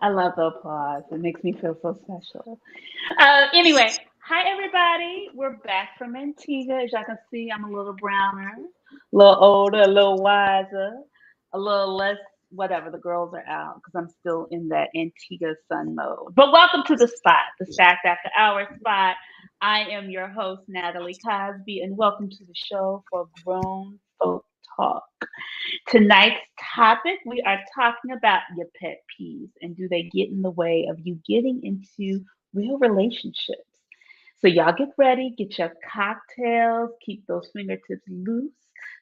I love the applause. It makes me feel so special. Anyway, hi everybody. We're back from Antigua. As y'all can see, I'm a little browner, a little older, a little wiser, a little less whatever. The girls are out because I'm still in that Antigua sun mode. But welcome to the spot, the Stacked After Hours spot. I am your host, Natalie Cosby, and welcome to the show for Grown Folk Talk. Tonight's topic, we are talking about your pet peeves and do they get in the way of you getting into real relationships? So, y'all get ready, get your cocktails, keep those fingertips loose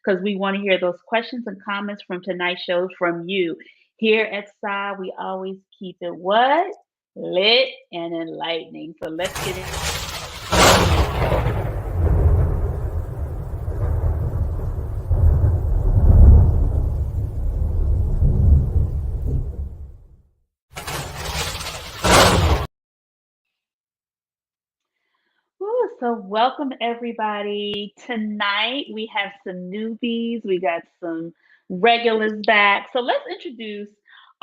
because we want to hear those questions and comments from tonight's show from you. Here at SI, we always keep it what? Lit and enlightening. So, let's get it. Ooh, so welcome everybody. Tonight we have some newbies. We got some regulars back. So let's introduce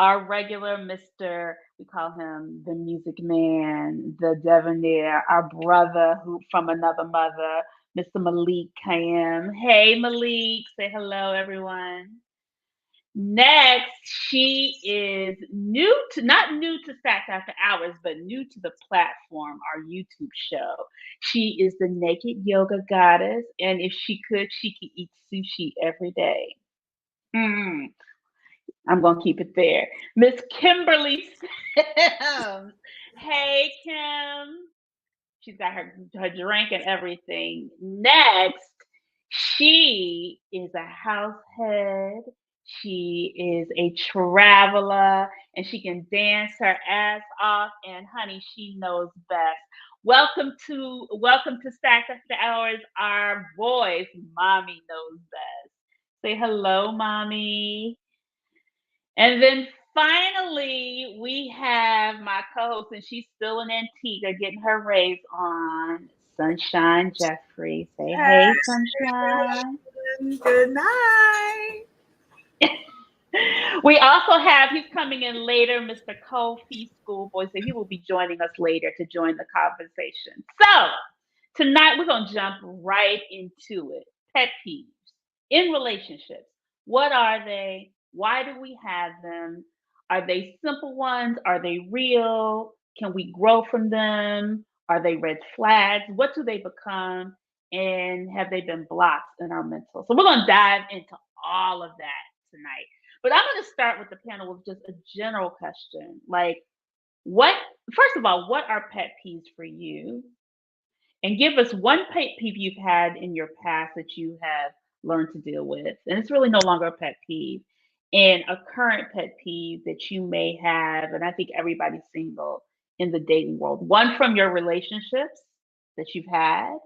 our regular Mr. We call him the Music Man, the Debonair, our brother who from another mother, Mr. Malik Kayam. Hey Malik, say hello everyone. Next, she is not new to Fact After Hours, but new to the platform, our YouTube show. She is the naked yoga goddess, and if she could, she could eat sushi every day. Mm, I'm gonna keep it there. Miss Kimberly Sims. Hey, Kim. She's got her drink and everything. Next, she is a house head. She is a traveler and she can dance her ass off. And honey, she knows best. Welcome to Stacks After Hours. Our voice, Mommy knows best. Say hello, Mommy. And then finally, we have my co-host, and she's still in Antigua getting her rays on. Sunshine Jeffrey. Say Hey, hey, Sunshine. everyone. Good night. We also have, he's coming in later, Mr. Kofi Schoolboy. So he will be joining us later to join the conversation. So tonight we're going to jump right into it. Pet peeves in relationships. What are they? Why do we have them? Are they simple ones? Are they real? Can we grow from them? Are they red flags? What do they become? And have they been blocks in our mental? So we're going to dive into all of that tonight. But I'm going to start with the panel with just a general question. Like, what, first of all, what are pet peeves for you? And give us one pet peeve you've had in your past that you have learned to deal with. And it's really no longer a pet peeve. And a current pet peeve that you may have, and I think everybody's single in the dating world. One from your relationships that you've had.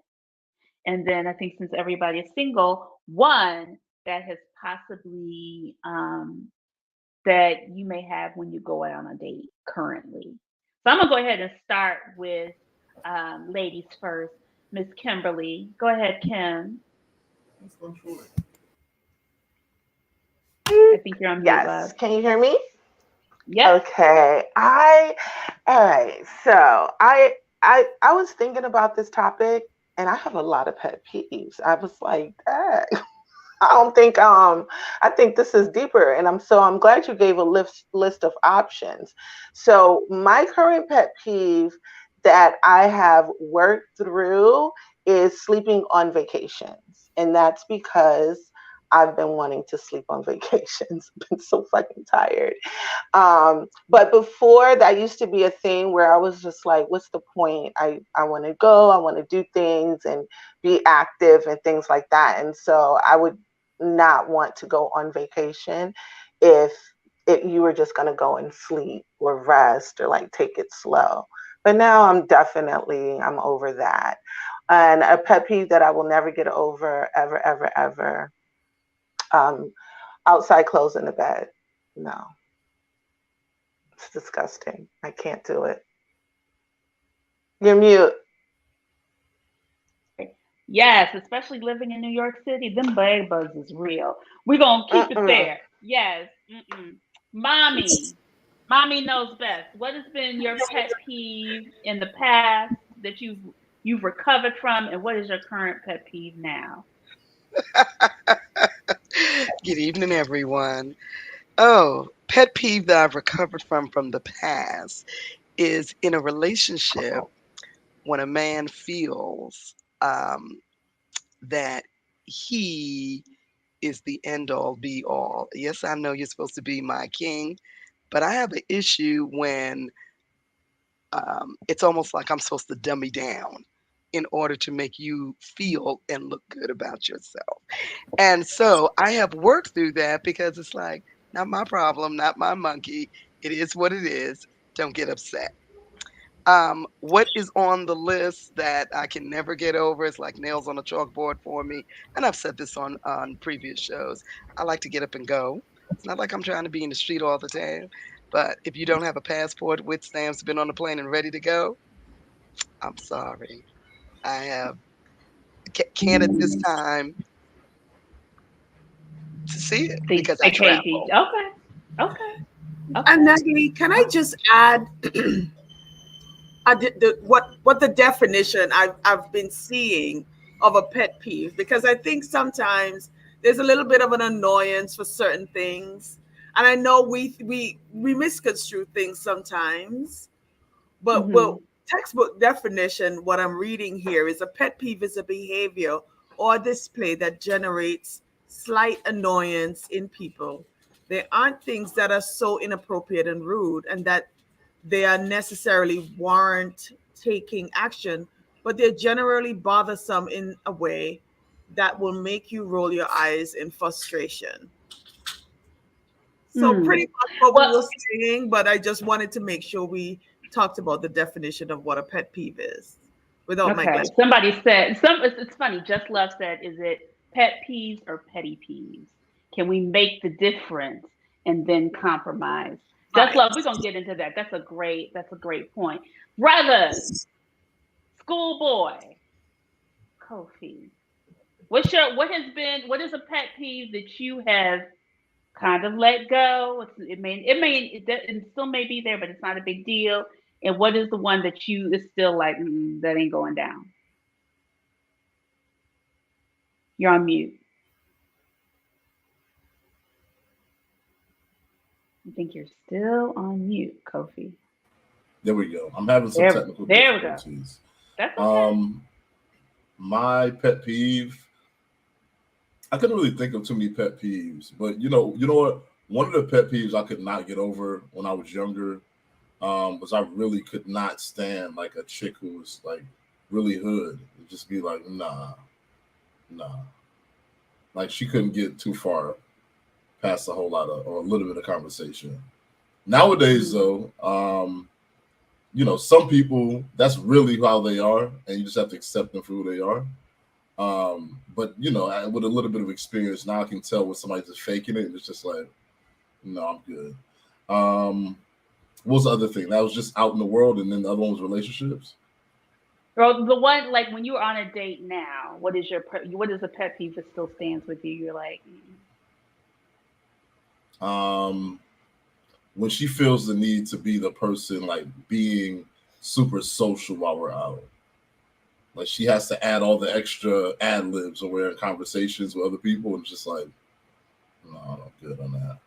And then I think since everybody is single, one that has possibly that you may have when you go out on a date currently. So I'm gonna go ahead and start with ladies first. Miss Kimberly, go ahead, Kim. Let's go for it. I think you're on mute, love. Yes. Can you hear me? Yep. Okay. All right. So I was thinking about this topic and I have a lot of pet peeves. I was like, dang. I don't think I think this is deeper and I'm glad you gave a list of options. So my current pet peeve that I have worked through is sleeping on vacations. And that's because I've been wanting to sleep on vacations. I've been so fucking tired. But before that used to be a thing where I was just like, what's the point? I want to go, I want to do things and be active and things like that. And so I would not want to go on vacation if you were just going to go and sleep or rest or like take it slow. But now I'm over that. And a pet peeve that I will never get over, ever, ever, ever, um, outside clothes in the bed. No, it's disgusting. I can't do it. You're mute. Yes, especially living in New York City, them bed bugs is real. We're gonna keep it Mm-mm. there. Yes. Mm-mm. Mommy. Mommy knows best. What has been your pet peeve in the past that you've recovered from, and what is your current pet peeve now? Good evening, everyone. Oh, pet peeve that I've recovered from the past is in a relationship when a man feels that he is the end all be all. Yes, I know you're supposed to be my king, but I have an issue when it's almost like I'm supposed to dummy down in order to make you feel and look good about yourself. And so I have worked through that because it's like, not my problem, not my monkey. It is what it is. Don't get upset. What is on the list that I can never get over is like nails on a chalkboard for me. And I've said this on previous shows. I like to get up and go. It's not like I'm trying to be in the street all the time. But if you don't have a passport with stamps, been on the plane and ready to go, I'm sorry. I have can't at this time to see it See, because I they can't be. travel. Okay. Okay. And Okay. Natalie, can I just add I did what the definition I've been seeing of a pet peeve, because I think sometimes there's a little bit of an annoyance for certain things, and I know we misconstrue things sometimes. But Hmm. textbook definition, what I'm reading here is a pet peeve is a behavior or display that generates slight annoyance in people. They aren't things that are so inappropriate and rude and that they are necessarily warrant taking action, but they're generally bothersome in a way that will make you roll your eyes in frustration. So Hmm. pretty much what we Well, were saying, but I just wanted to make sure we talked about the definition of what a pet peeve is without my okay. guess. Somebody said it's funny. Just Love said, "Is it pet peeves or petty peeves? Can we make the difference and then compromise?" Just Right. Love, we're gonna get into that. That's a great point. Brothers, schoolboy, Kofi. What is a pet peeve that you have kind of let go? It still may be there, but it's not a big deal. And what is the one that you is still like that ain't going down? You're on mute. I think you're still on mute, Kofi. There we go. I'm having some There, technical there we go. difficulties. That's okay. Um, my pet peeve. I couldn't really think of too many pet peeves, but you know what? One of the pet peeves I could not get over when I was younger was I really could not stand like a chick who was like really hood. It'd just be like, nah, nah. Like she couldn't get too far past a whole lot of or a little bit of conversation. Nowadays, Mm. though, some people that's really how they are, and you just have to accept them for who they are. But with a little bit of experience now, I can tell when somebody's just faking it. And it's just like, no, I'm good. Um, what was the other thing? That was just out in the world, and then the other one was relationships. Well, the one like when you're on a date now, what is a pet peeve that still stands with you? You're like, Um, when she feels the need to be the person, like being super social while we're out. Like she has to add all the extra ad libs when we're in conversations with other people, and it's just like, no, I'm not good on that.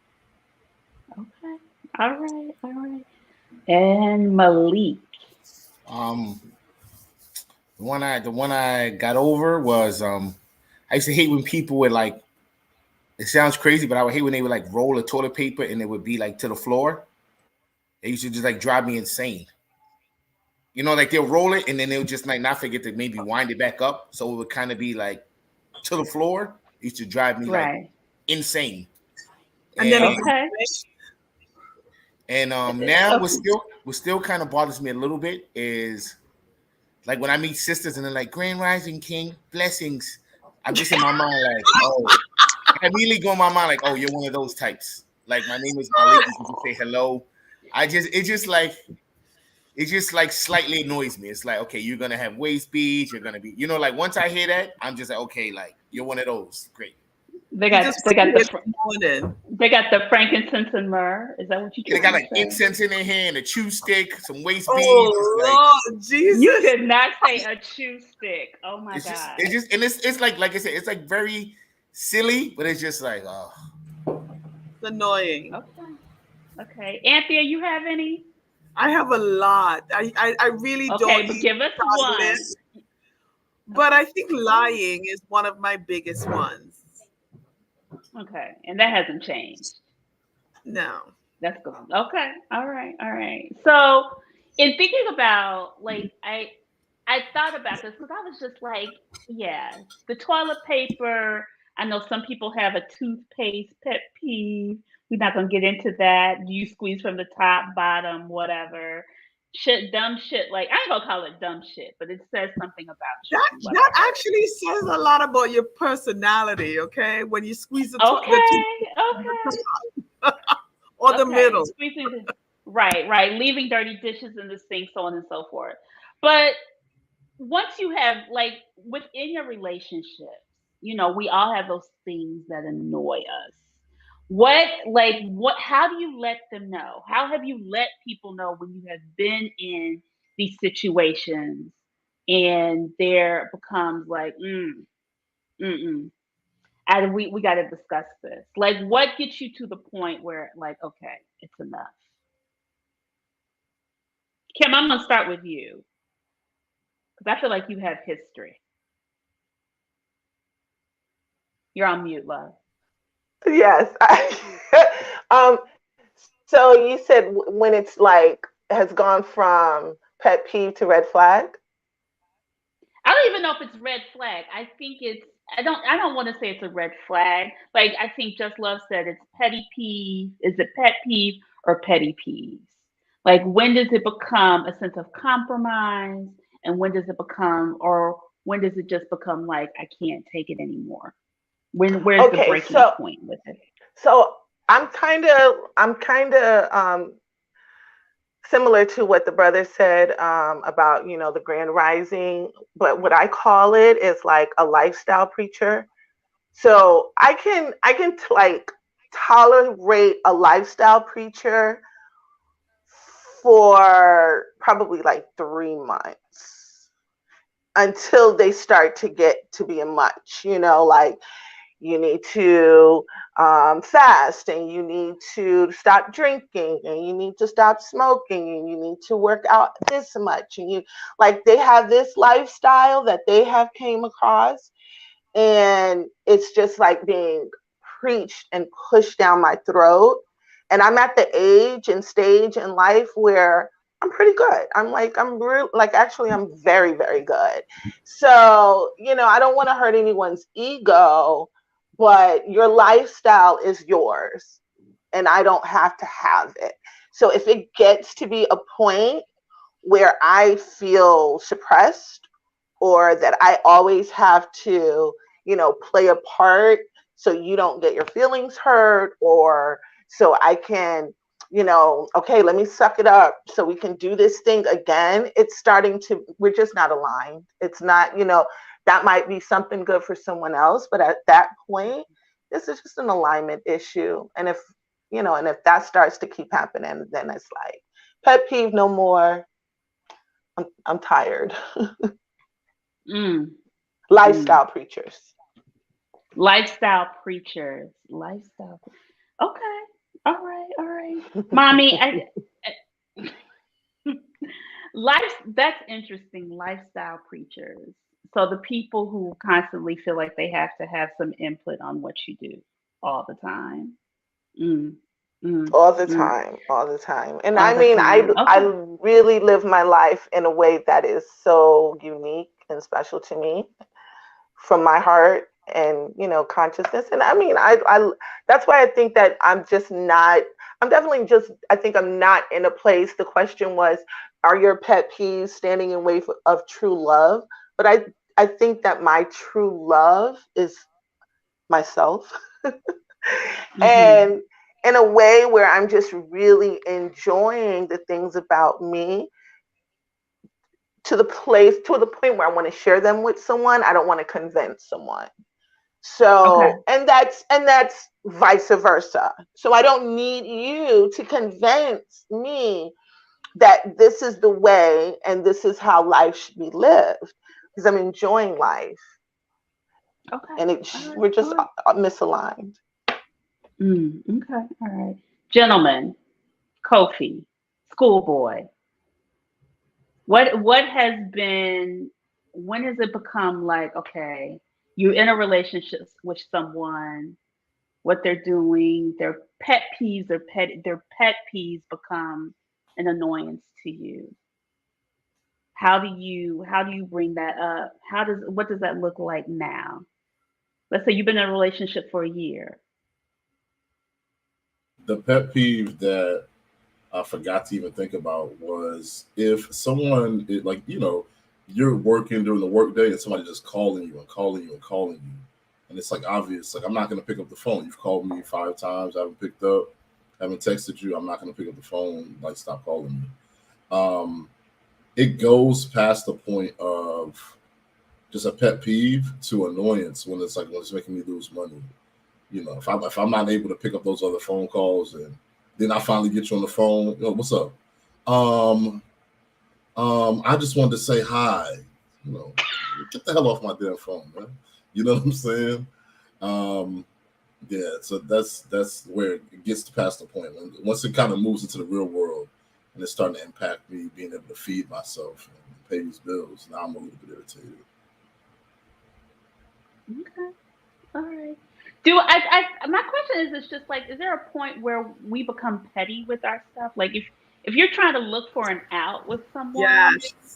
okay, all right. And Malik. Um, the one I got over was I used to hate when people would like. It sounds crazy, but I would hate when they would like roll a toilet paper and it would be like to the floor. It used to just like drive me insane. You know, like they'll roll it and then they'll just like not forget to maybe wind it back up, so it would kind of be like to the floor. It used to drive me like Right. insane. And then And Okay. now Okay. what still kind of bothers me a little bit is like when I meet sisters and they're like Grand Rising King blessings. I'm just in my mind like, oh, I immediately go in my mind like, oh, you're one of those types. Like my name is Malik. You can just say hello. It just like slightly annoys me. It's like, okay, you're gonna have waist beads. You're gonna be, like once I hear that, I'm just like, okay, like you're one of those. Great. They You got just they got see the it in the morning. they got the frankincense and myrrh. Is that what you They trying got to like say? incense in their hand, a chew stick, some waist beads. It's like Oh Lord You Jesus. did not say a chew stick. Oh my god. it's just and it's like I said, it's like very silly, but it's just like It's annoying. Okay. Okay. Anthea, you have any? I have a lot. I really don't Okay, but even give us start a one. list, but Okay. I think lying is one of my biggest ones. Okay. And that hasn't changed. No. That's good. Okay. All right. All right. So in thinking about like I thought about this because I was just like, yeah, the toilet paper. I know some people have a toothpaste pet peeve. We're not gonna get into that. Do you squeeze from the top, bottom, whatever? Shit, dumb shit. Like I ain't gonna call it dumb shit, but it says something about you That from what that I heard. actually says a lot about your personality, okay? When you squeeze the Okay. toothpaste from Okay. the top or the Okay, middle. squeezing the right, right, leaving dirty dishes in the sink, so on and so forth. But once you have like within your relationships, we all have those things that annoy us. What how do you let them know? How have you let people know when you have been in these situations and there becomes like, mm, we got to discuss this. Like, what gets you to the point where, like, okay, it's enough? Kim, I'm gonna start with you because I feel like you have history. You're on mute, love. Yes. um, so you said when it's like has gone from pet peeve to red flag. I don't even know if it's red flag. I think it's. I don't want to say it's a red flag. Like I think Just Love said, it's petty peeve. Is it pet peeve or petty peeves? Like when does it become a sense of compromise, and when does it become, or when does it just become like I can't take it anymore? Where's the Okay, breaking so point with it? so I'm kind of similar to what the brother said about the grand rising, but what I call it is like a lifestyle preacher. So like tolerate a lifestyle preacher for probably like 3 months until they start to get to be a much, like you need to fast, and you need to stop drinking, and you need to stop smoking, and you need to work out this much, and you like they have this lifestyle that they have came across, and it's just like being preached and pushed down my throat. And I'm at the age and stage in life where I'm pretty good. I'm real, like actually I'm very, very good. So, I don't want to hurt anyone's ego, but your lifestyle is yours and I don't have to have it. So if it gets to be a point where I feel suppressed, or that I always have to, play a part so you don't get your feelings hurt, or so I can, okay, let me suck it up so we can do this thing again. It's starting to, we're just not aligned. It's not, that might be something good for someone else, but at that point, this is just an alignment issue. And if that starts to keep happening, then it's like pet peeve no more. I'm tired. Mm, mm. Lifestyle preachers. Lifestyle preachers. Lifestyle. Okay. All right. All right. Mommy, that's interesting. Lifestyle preachers. So the people who constantly feel like they have to have some input on what you do all the time. Mm, mm, All the mm. time, all the time. And All I the mean, I time. I Okay. really live my life in a way that is so unique and special to me, from my heart and consciousness. And I mean, I that's why I think that I'm definitely just, I think I'm not in a place. The question was, are your pet peeves standing in way of true love? But I think that my true love is myself. Mm-hmm. And in a way where I'm just really enjoying the things about me, to the point where I want to share them with someone. I don't want to convince someone. So, and that's vice versa. So I don't need you to convince me that this is the way and this is how life should be lived, because I'm enjoying life. Okay. And we're just misaligned. Okay. All right. Gentlemen, Kofi, schoolboy. What has been, when has it become like, okay, you're in a relationship with someone, what they're doing, their pet peeves or their pet peeves become an annoyance to you? How do you bring that up? What does that look like now? Let's say you've been in a relationship for a year. The pet peeve that I forgot to even think about was if someone, like, you're working during the workday and somebody just calling you and calling you and calling you. And it's like obvious, like, I'm not going to pick up the phone. You've called me 5 times. I haven't picked up, haven't texted you. I'm not going to pick up the phone. Like, stop calling me. It goes past the point of just a pet peeve to annoyance when it's making me lose money. If I'm not able to pick up those other phone calls, and then I finally get you on the phone, what's up? I just wanted to say hi. Get the hell off my damn phone, man. You know what I'm saying? Yeah. So that's where it gets past the point. Once it kind of moves into the real world and it's starting to impact me being able to feed myself and pay these bills, now I'm a little bit irritated. Okay. All right. My question is just like, is there a point where we become petty with our stuff? Like if you're trying to look for an out with someone,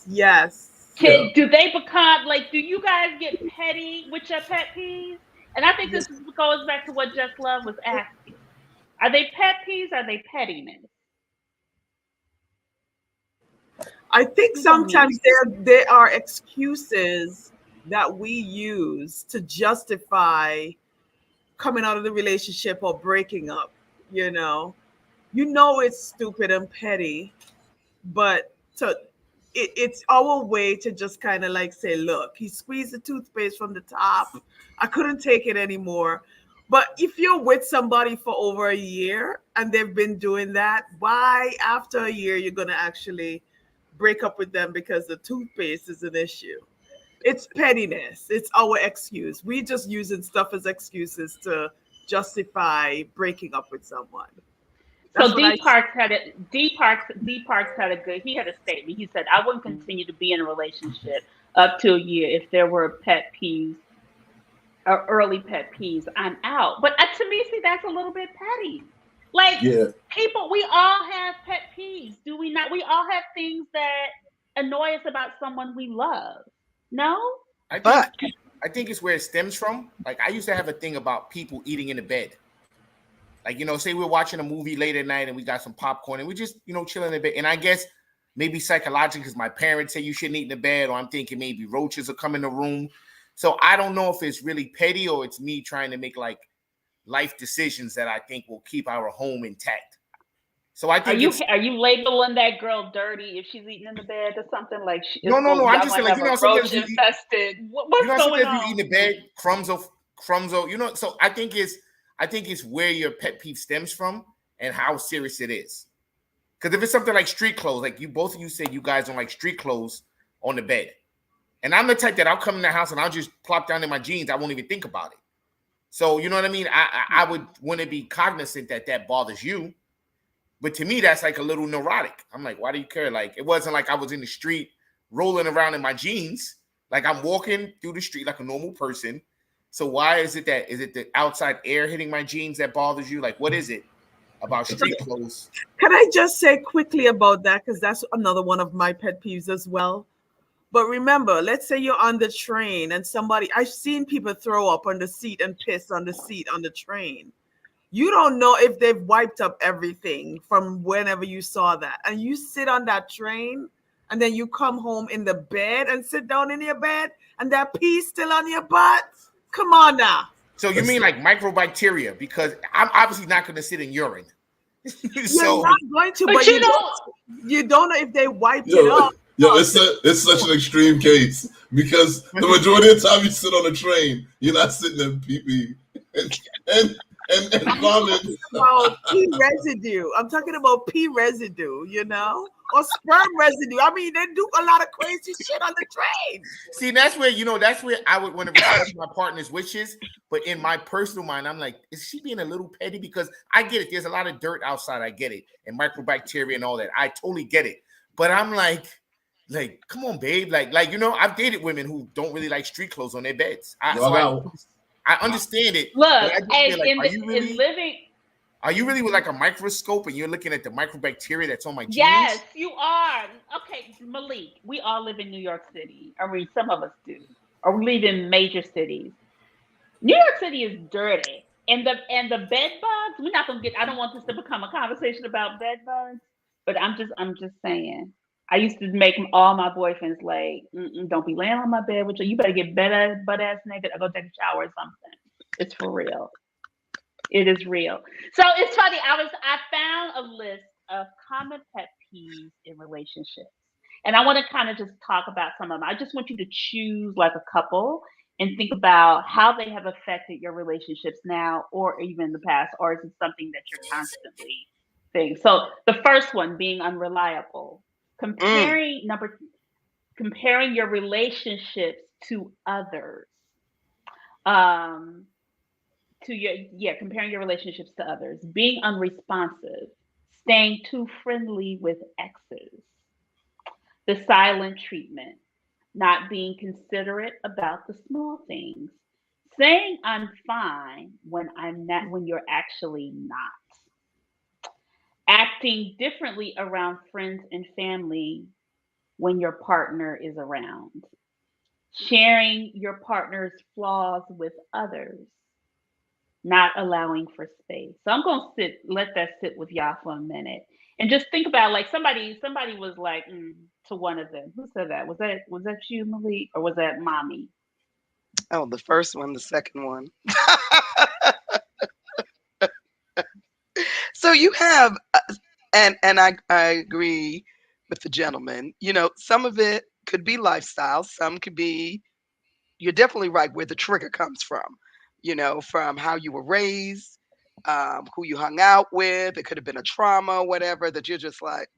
Yes. Do they become like, do you guys get petty with your pet peeves? And I think this goes back to what Just Love was asking. Are they pet peeves? Are they pettiness? I think sometimes there are excuses that we use to justify coming out of the relationship or breaking up. It's stupid and petty, but it's our way to just kind of like say, look, he squeezed the toothpaste from the top. I couldn't take it anymore. But if you're with somebody for over a year and they've been doing that, why after a year you're going to actually break up with them because the toothpaste is an issue? It's pettiness. It's our excuse. We just using stuff as excuses to justify breaking up with someone. So D Parks had a good. He had a statement. He said, "I wouldn't continue to be in a relationship up to a year if there were pet peeves or early pet peeves. I'm out." But to me, see, that's a little bit petty. Like, people, we all have pet peeves, do we not? We all have things that annoy us about someone we love. No? I think it's where it stems from. Like, I used to have a thing about people eating in the bed. Like, say we're watching a movie late at night and we got some popcorn and we just, chilling in the bed. And I guess maybe psychologically, because my parents say you shouldn't eat in the bed, or I'm thinking maybe roaches will come in the room. So I don't know if it's really petty or it's me trying to make like life decisions that I think will keep our home intact. So I think are you labeling that girl dirty if she's eating in the bed or something? Like, no. I'm just saying, like, roach infested. What's going on? You eat in the bed, crumbs. So I think it's where your pet peeve stems from and how serious it is. Because if it's something like street clothes, like both of you said, you guys don't like street clothes on the bed. And I'm the type that I'll come in the house and I'll just plop down in my jeans. I won't even think about it. So, you know what I mean? I would want to be cognizant that bothers you. But to me, that's like a little neurotic. I'm like, why do you care? Like, it wasn't like I was in the street rolling around in my jeans. Like, I'm walking through the street like a normal person. So why is it the outside air hitting my jeans that bothers you? Like, what is it about street clothes? Can I just say quickly about that? Because that's another one of my pet peeves as well. But remember, let's say you're on the train and I've seen people throw up on the seat and piss on the seat on the train. You don't know if they've wiped up everything from whenever you saw that. And you sit on that train and then you come home in the bed and sit down in your bed and that pee's still on your butt. Come on now. So you mean like microbacteria? Because I'm obviously not going to sit in urine. You're not going to, but you don't know if they wiped it up. Yo, it's such an extreme case because the majority of the time you sit on a train, you're not sitting in pee and vomit. About pee residue. I'm talking about pee residue, or sperm residue. I mean, they do a lot of crazy shit on the train. See, that's where I would want to respect my partner's wishes. But in my personal mind, I'm like, is she being a little petty? Because I get it. There's a lot of dirt outside. I get it. And microbacteria and all that. I totally get it. But I'm like, come on, babe. I've dated women who don't really like street clothes on their beds. I understand it. Look, are you really with like a microscope and you're looking at the microbacteria that's on my jeans? Yes, you are. Okay, Malik, we all live in New York City. I mean, some of us do. Or we live in major cities. New York City is dirty. And the bed bugs, we're not gonna I don't want this to become a conversation about bed bugs, but I'm just saying. I used to make all my boyfriends like, don't be laying on my bed with you. You better get butt ass naked or go take a shower or something. It's for real. It is real. So it's funny. I found a list of common pet peeves in relationships. And I want to kind of just talk about some of them. I just want you to choose like a couple and think about how they have affected your relationships now or even in the past, or is it something that you're constantly thinking? So the first one being unreliable. Comparing your relationships to others. Comparing your relationships to others, being unresponsive, staying too friendly with exes, the silent treatment, not being considerate about the small things, saying I'm fine when I'm not, when you're actually not, acting differently around friends and family when your partner is around, sharing your partner's flaws with others, not allowing for space. So I'm gonna let that sit with y'all for a minute, and just think about like somebody was like to one of them. Who said that? Was that you, Malik, or was that mommy? Oh, the first one, the second one. So you have, and I agree with the gentleman. Some of it could be lifestyle. Some could be. You're definitely right where the trigger comes from. From how you were raised, who you hung out with. It could have been a trauma, whatever, that you're just like,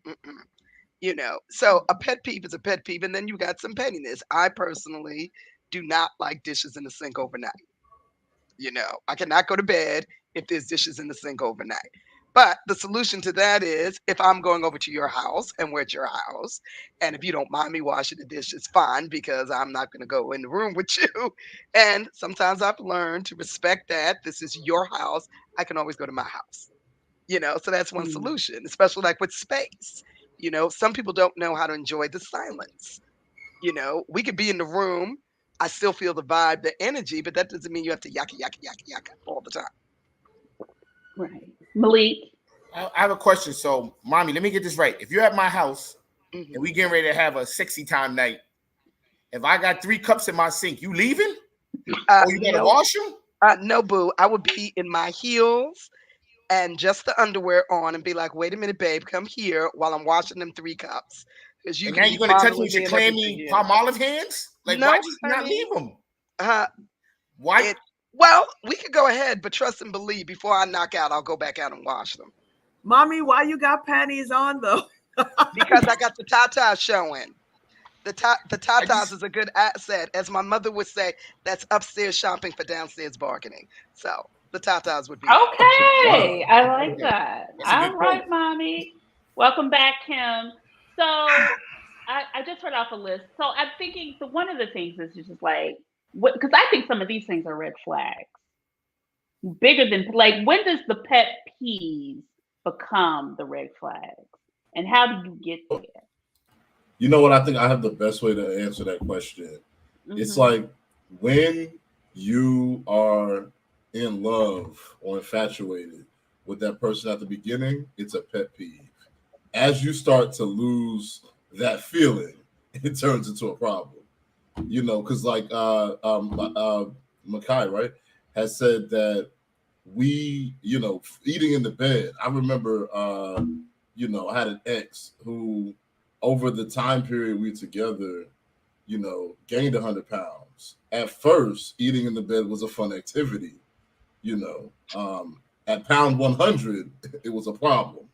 So a pet peeve is a pet peeve, and then you got some pettiness. I personally do not like dishes in the sink overnight. I cannot go to bed if there's dishes in the sink overnight. But the solution to that is if I'm going over to your house and we're at your house, and if you don't mind me washing the dishes, fine, because I'm not going to go in the room with you. And sometimes I've learned to respect that. This is your house. I can always go to my house. So that's one solution, especially like with space. Some people don't know how to enjoy the silence. We could be in the room. I still feel the vibe, the energy, but that doesn't mean you have to yakka, yakka, yakka, yakka all the time. Right. Malik? I have a question. So, mommy, let me get this right. If you're at my house and we getting ready to have a sexy time night, if I got 3 cups in my sink, you leaving? Or you gotta wash them? No, boo. I would be in my heels and just the underwear on and be like, wait a minute, babe, come here while I'm washing them 3 cups. And now you're going to touch me with your clammy palm-olive hands? Like, no, why just not leave them? Why? Well, we could go ahead, but trust and believe, before I knock out, I'll go back out and wash them. Mommy, why you got panties on, though? Because I got the tatas showing. The tatas is a good asset. As my mother would say, that's upstairs shopping for downstairs bargaining. So the tatas would be. Okay, I like that. All right, mommy. Welcome back, Kim. So I just read off a list. So I'm thinking one of the things is just like, because I think some of these things are red flags. Bigger than, like, when does the pet peeves become the red flags? And how do you get there? You know what? I think I have the best way to answer that question. It's like when you are in love or infatuated with that person at the beginning, it's a pet peeve. As you start to lose that feeling, it turns into a problem. Because like Makai, right, has said that we, eating in the bed. I remember, I had an ex who over the time period we together, gained 100 pounds. At first, eating in the bed was a fun activity. You know, at pound 100, it was a problem.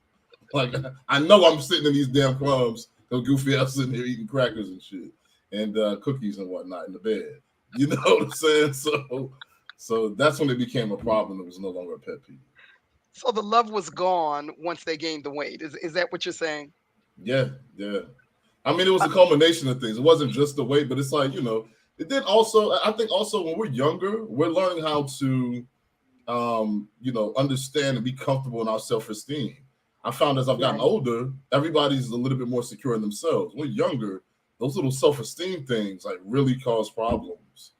Like, I know I'm sitting in these damn crumbs because Goofy ass sitting here eating crackers and shit and cookies and whatnot in the bed. You know what I'm saying? So that's when it became a problem. It was no longer a pet peeve. So the love was gone once they gained the weight. Is that what you're saying? Yeah, yeah. I mean, it was Uh, a culmination of things. It wasn't just the weight, but it's like, it did also, I think also when we're younger, we're learning how to, understand and be comfortable in our self-esteem. I found as I've gotten Right. older, everybody's a little bit more secure in themselves. When we're younger, those little self-esteem things like really cause problems.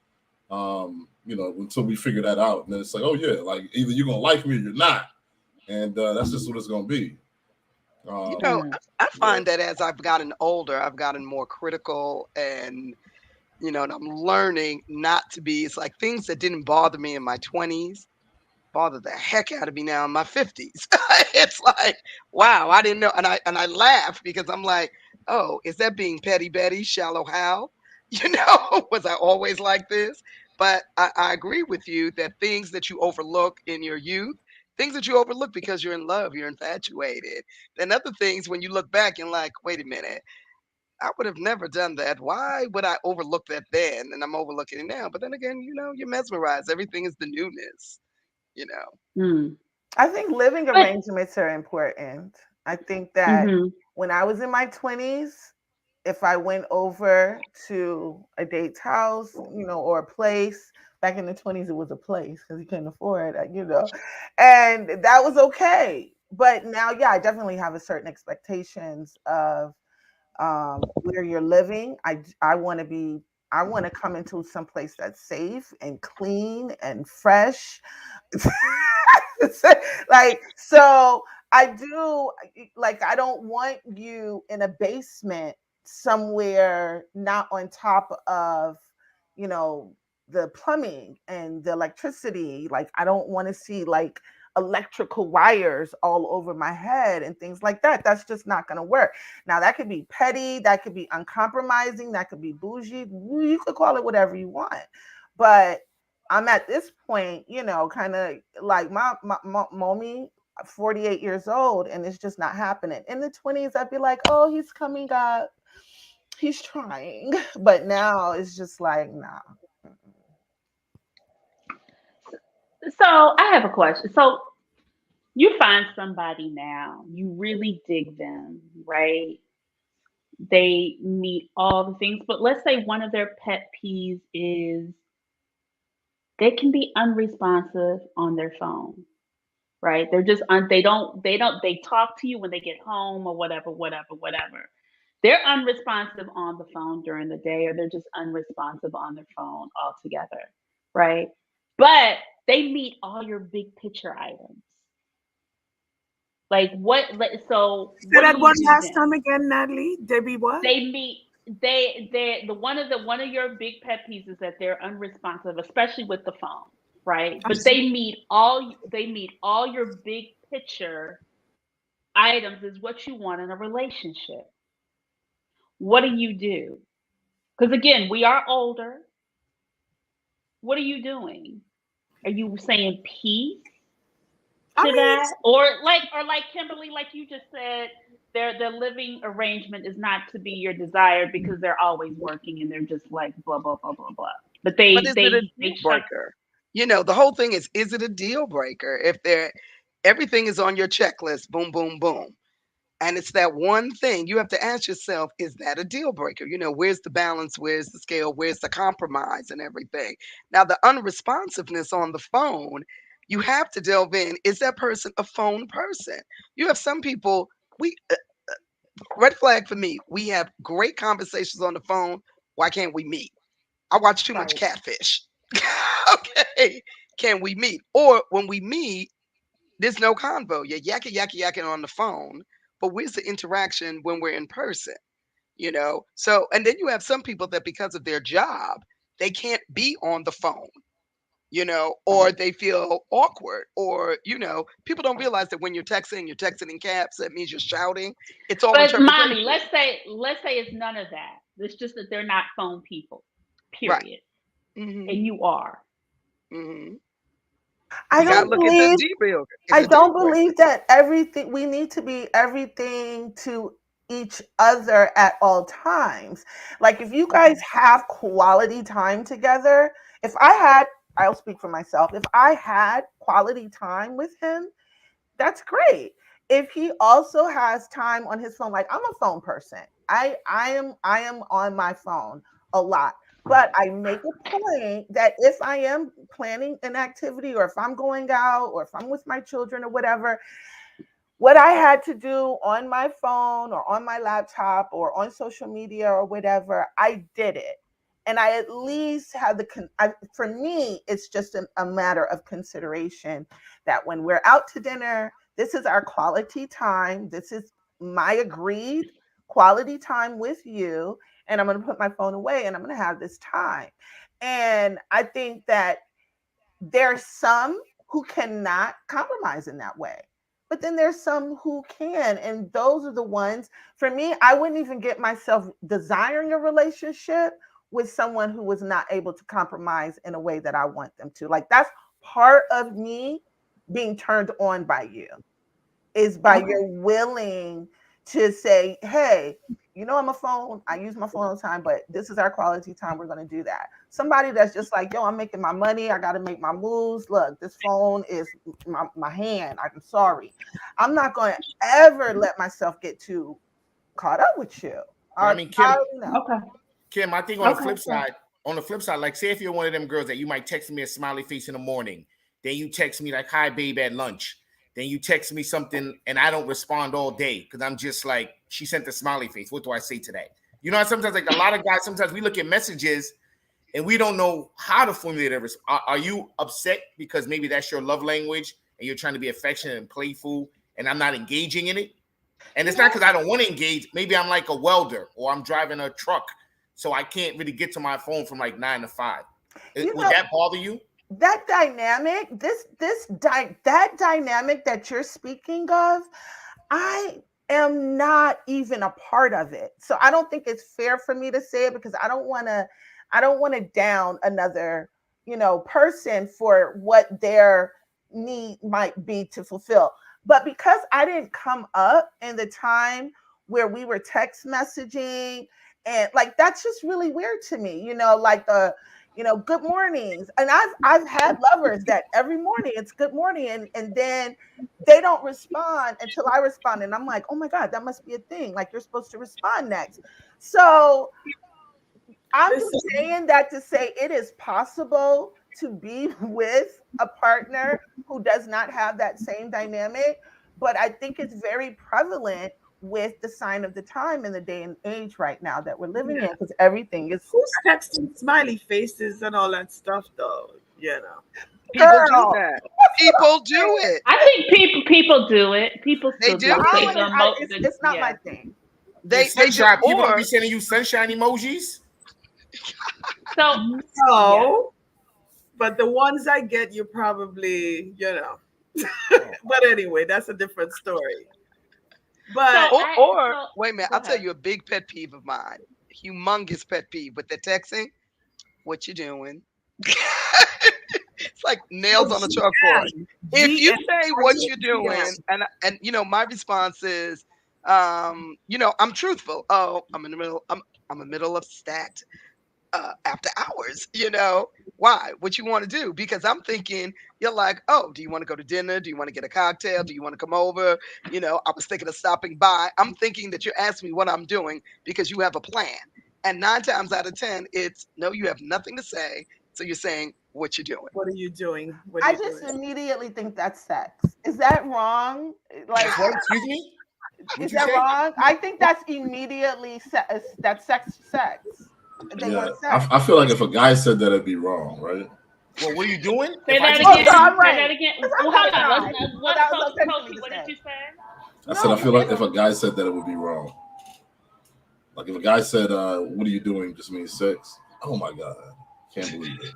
Until we figure that out. And then it's like, oh yeah, like either you're gonna like me or you're not. And that's just what it's gonna be. You know, Mm. I Yeah. find that as I've gotten older, I've gotten more critical and and I'm learning not to be. It's like things that didn't bother me in my 20s bother the heck out of me now in my 50s. It's like, wow, I didn't know. And I laugh because I'm like, oh, is that being petty Betty, shallow Hal? Was I always like this? But I agree with you that things that you overlook in your youth, things that you overlook because you're in love, you're infatuated. Then other things when you look back and like, wait a minute, I would have never done that. Why would I overlook that then? And I'm overlooking it now. But then again, you're mesmerized. Everything is the newness, you know. Mm. I think living But arrangements are important. I think that mhm. when I was in my 20s, if I went over to a date's house, or a place, back in the 20s, it was a place because you couldn't afford it, and that was okay. But now, yeah, I definitely have a certain expectations of where you're living. I want to be. I want to come into some place that's safe and clean and fresh. Like, so I do, like, I don't want you in a basement somewhere not on top of, you know, the plumbing and the electricity. Like, I don't want to see like electrical wires all over my head and things like that. That's just not going to work. Now, that could be petty, that could be uncompromising, that could be bougie. You could call it whatever you want. But I'm at this point, kind of like my mommy, 48 years old, and it's just not happening. In the 20s, I'd be like, oh, he's coming up, he's trying. But now it's just like, nah. So I have a question. So you find somebody now, you really dig them, right? They meet all the things, but let's say one of their pet peeves is they can be unresponsive on their phone, right? They're just they talk to you when they get home or whatever, whatever, whatever. They're unresponsive on the phone during the day, or they're just unresponsive on their phone altogether, right? But they meet all your big picture items. Like Say what do that you one do last time then? again, Natalie. Debbie, what? They meet they the one of your big pet peeves is that they're unresponsive, especially with the phone, right? But they meet all your big picture items is what you want in a relationship. What do you do? Because again, we are older. What are you doing? Are you saying peace I to mean, that, or like Kimberly, like you just said, their living arrangement is not to be your desire because they're always working and they're just like blah blah blah blah blah. But But is it a they deal check. breaker? The whole thing is it a deal breaker if everything is on your checklist, boom, boom, boom. And it's that one thing you have to ask yourself, is that a deal breaker? Where's the balance? Where's the scale? Where's the compromise and everything? Now, the unresponsiveness on the phone, you have to delve in. Is that person a phone person? You have some people, red flag for me, we have great conversations on the phone. Why can't we meet? I watch too much Right. Catfish. Okay. Can we meet? Or when we meet, there's no convo. You're yakking, yakking, yakking on the phone. But where's the interaction when we're in person? So, and then you have some people that because of their job, they can't be on the phone. or they feel awkward, or people don't realize that when you're texting in caps. That means you're shouting. It's all But mommy, interpretation. let's say it's none of that. It's just that they're not phone people, Right. period. Hmm. And you are. Hmm. I You gotta don't look at the believe deal. I It's a don't deal. believe that everything we need to be everything to each other at all times. Like if you guys have quality time together, if I had, I'll speak for myself. If I had quality time with him, that's great. If he also has time on his phone, like I'm a phone person. I am on my phone a lot. But I make a point that if I am planning an activity or if I'm going out or if I'm with my children or whatever, what I had to do on my phone or on my laptop or on social media or whatever, I did it. And I at least have for me, it's just a matter of consideration that when we're out to dinner, this is our quality time. This is my agreed quality time with you. And I'm going to put my phone away and I'm going to have this time. And I think that there's some who cannot compromise in that way. But then there's some who can. And those are the ones, for me, I wouldn't even get myself desiring a relationship with someone who was not able to compromise in a way that I want them to. Like that's part of me being turned on by you is by Okay. your willing to say, hey, I'm a phone. I use my phone all the time, but this is our quality time. We're going to do that. Somebody that's just like, yo, I'm making my money. I got to make my moves. Look, this phone is my hand. I'm sorry. I'm not going to ever let myself get too caught up with you. But I mean, Kim, No. Okay. Kim, I think Okay. on the flip side, like say if you're one of them girls that you might text me a smiley face in the morning, then you text me like, hi, babe, at lunch. Then you text me something and I don't respond all day because I'm just like, she sent the smiley face. What do I say today? Sometimes like a lot of guys, sometimes we look at messages and we don't know how to formulate a response. Are you upset because maybe that's your love language and you're trying to be affectionate and playful and I'm not engaging in it? And it's not because I don't want to engage. Maybe I'm like a welder or I'm driving a truck, so I can't really get to my phone from like 9 to 5. Would that bother you? That dynamic, that dynamic that you're speaking of, I am not even a part of it. So I don't think it's fair for me to say it because I don't want to down another, person for what their need might be to fulfill. But because I didn't come up in the time where we were text messaging and like that's just really weird to me, like the good mornings. And I've had lovers that every morning it's good morning and then they don't respond until I respond. And I'm like, oh my God, that must be a thing. Like you're supposed to respond next. So I'm just Listen, saying that to say it is possible to be with a partner who does not have that same dynamic, but I think it's very prevalent with the sign of the time in the day and age right now that we're living in because everything is who's texting smiley faces and all that stuff, though? People do girl. that. That's what People I'm do saying. it. I think people do it. People They still do do it. I They it. wouldn't. do emo- It's not my yeah. thing. They do. Sunshine. People don't Or be sending you sunshine emojis. So yeah. No, but the ones I get, you probably. But anyway, that's a different story. But or So wait a minute. go I'll tell ahead. you a big pet peeve of mine. Humongous pet peeve with the texting. What you doing? It's like nails on a chalkboard. If you GM, say what you're doing, and my response is, I'm truthful. Oh, I'm in the middle. I'm in the middle of stat after hours. Why? What you want to do? Because I'm thinking you're like, oh, do you want to go to dinner? Do you want to get a cocktail? Do you want to come over? I was thinking of stopping by. I'm thinking that you're asking me what I'm doing because you have a plan. And 9 times out of 10, it's no, you have nothing to say. So you're saying what you're doing. What are you doing? What are I you just doing? immediately think that's sex. Is that wrong? Like, What? Excuse me? is What'd you that say? wrong? I think that's immediately that's sex. They Yeah, want sex. I feel like if a guy said that, it'd be wrong, right? Well, what are you doing? Say If I that just Oh, so text again. you, I'm Say right. that again. 'Cause Well, I got hold a on. guy. So that was okay for me Kofi, to what did say. you say? I said I No, feel like if a guy said that, it would be wrong. Like if a guy said, "What are you doing?" just means sex. Oh my god, can't believe it.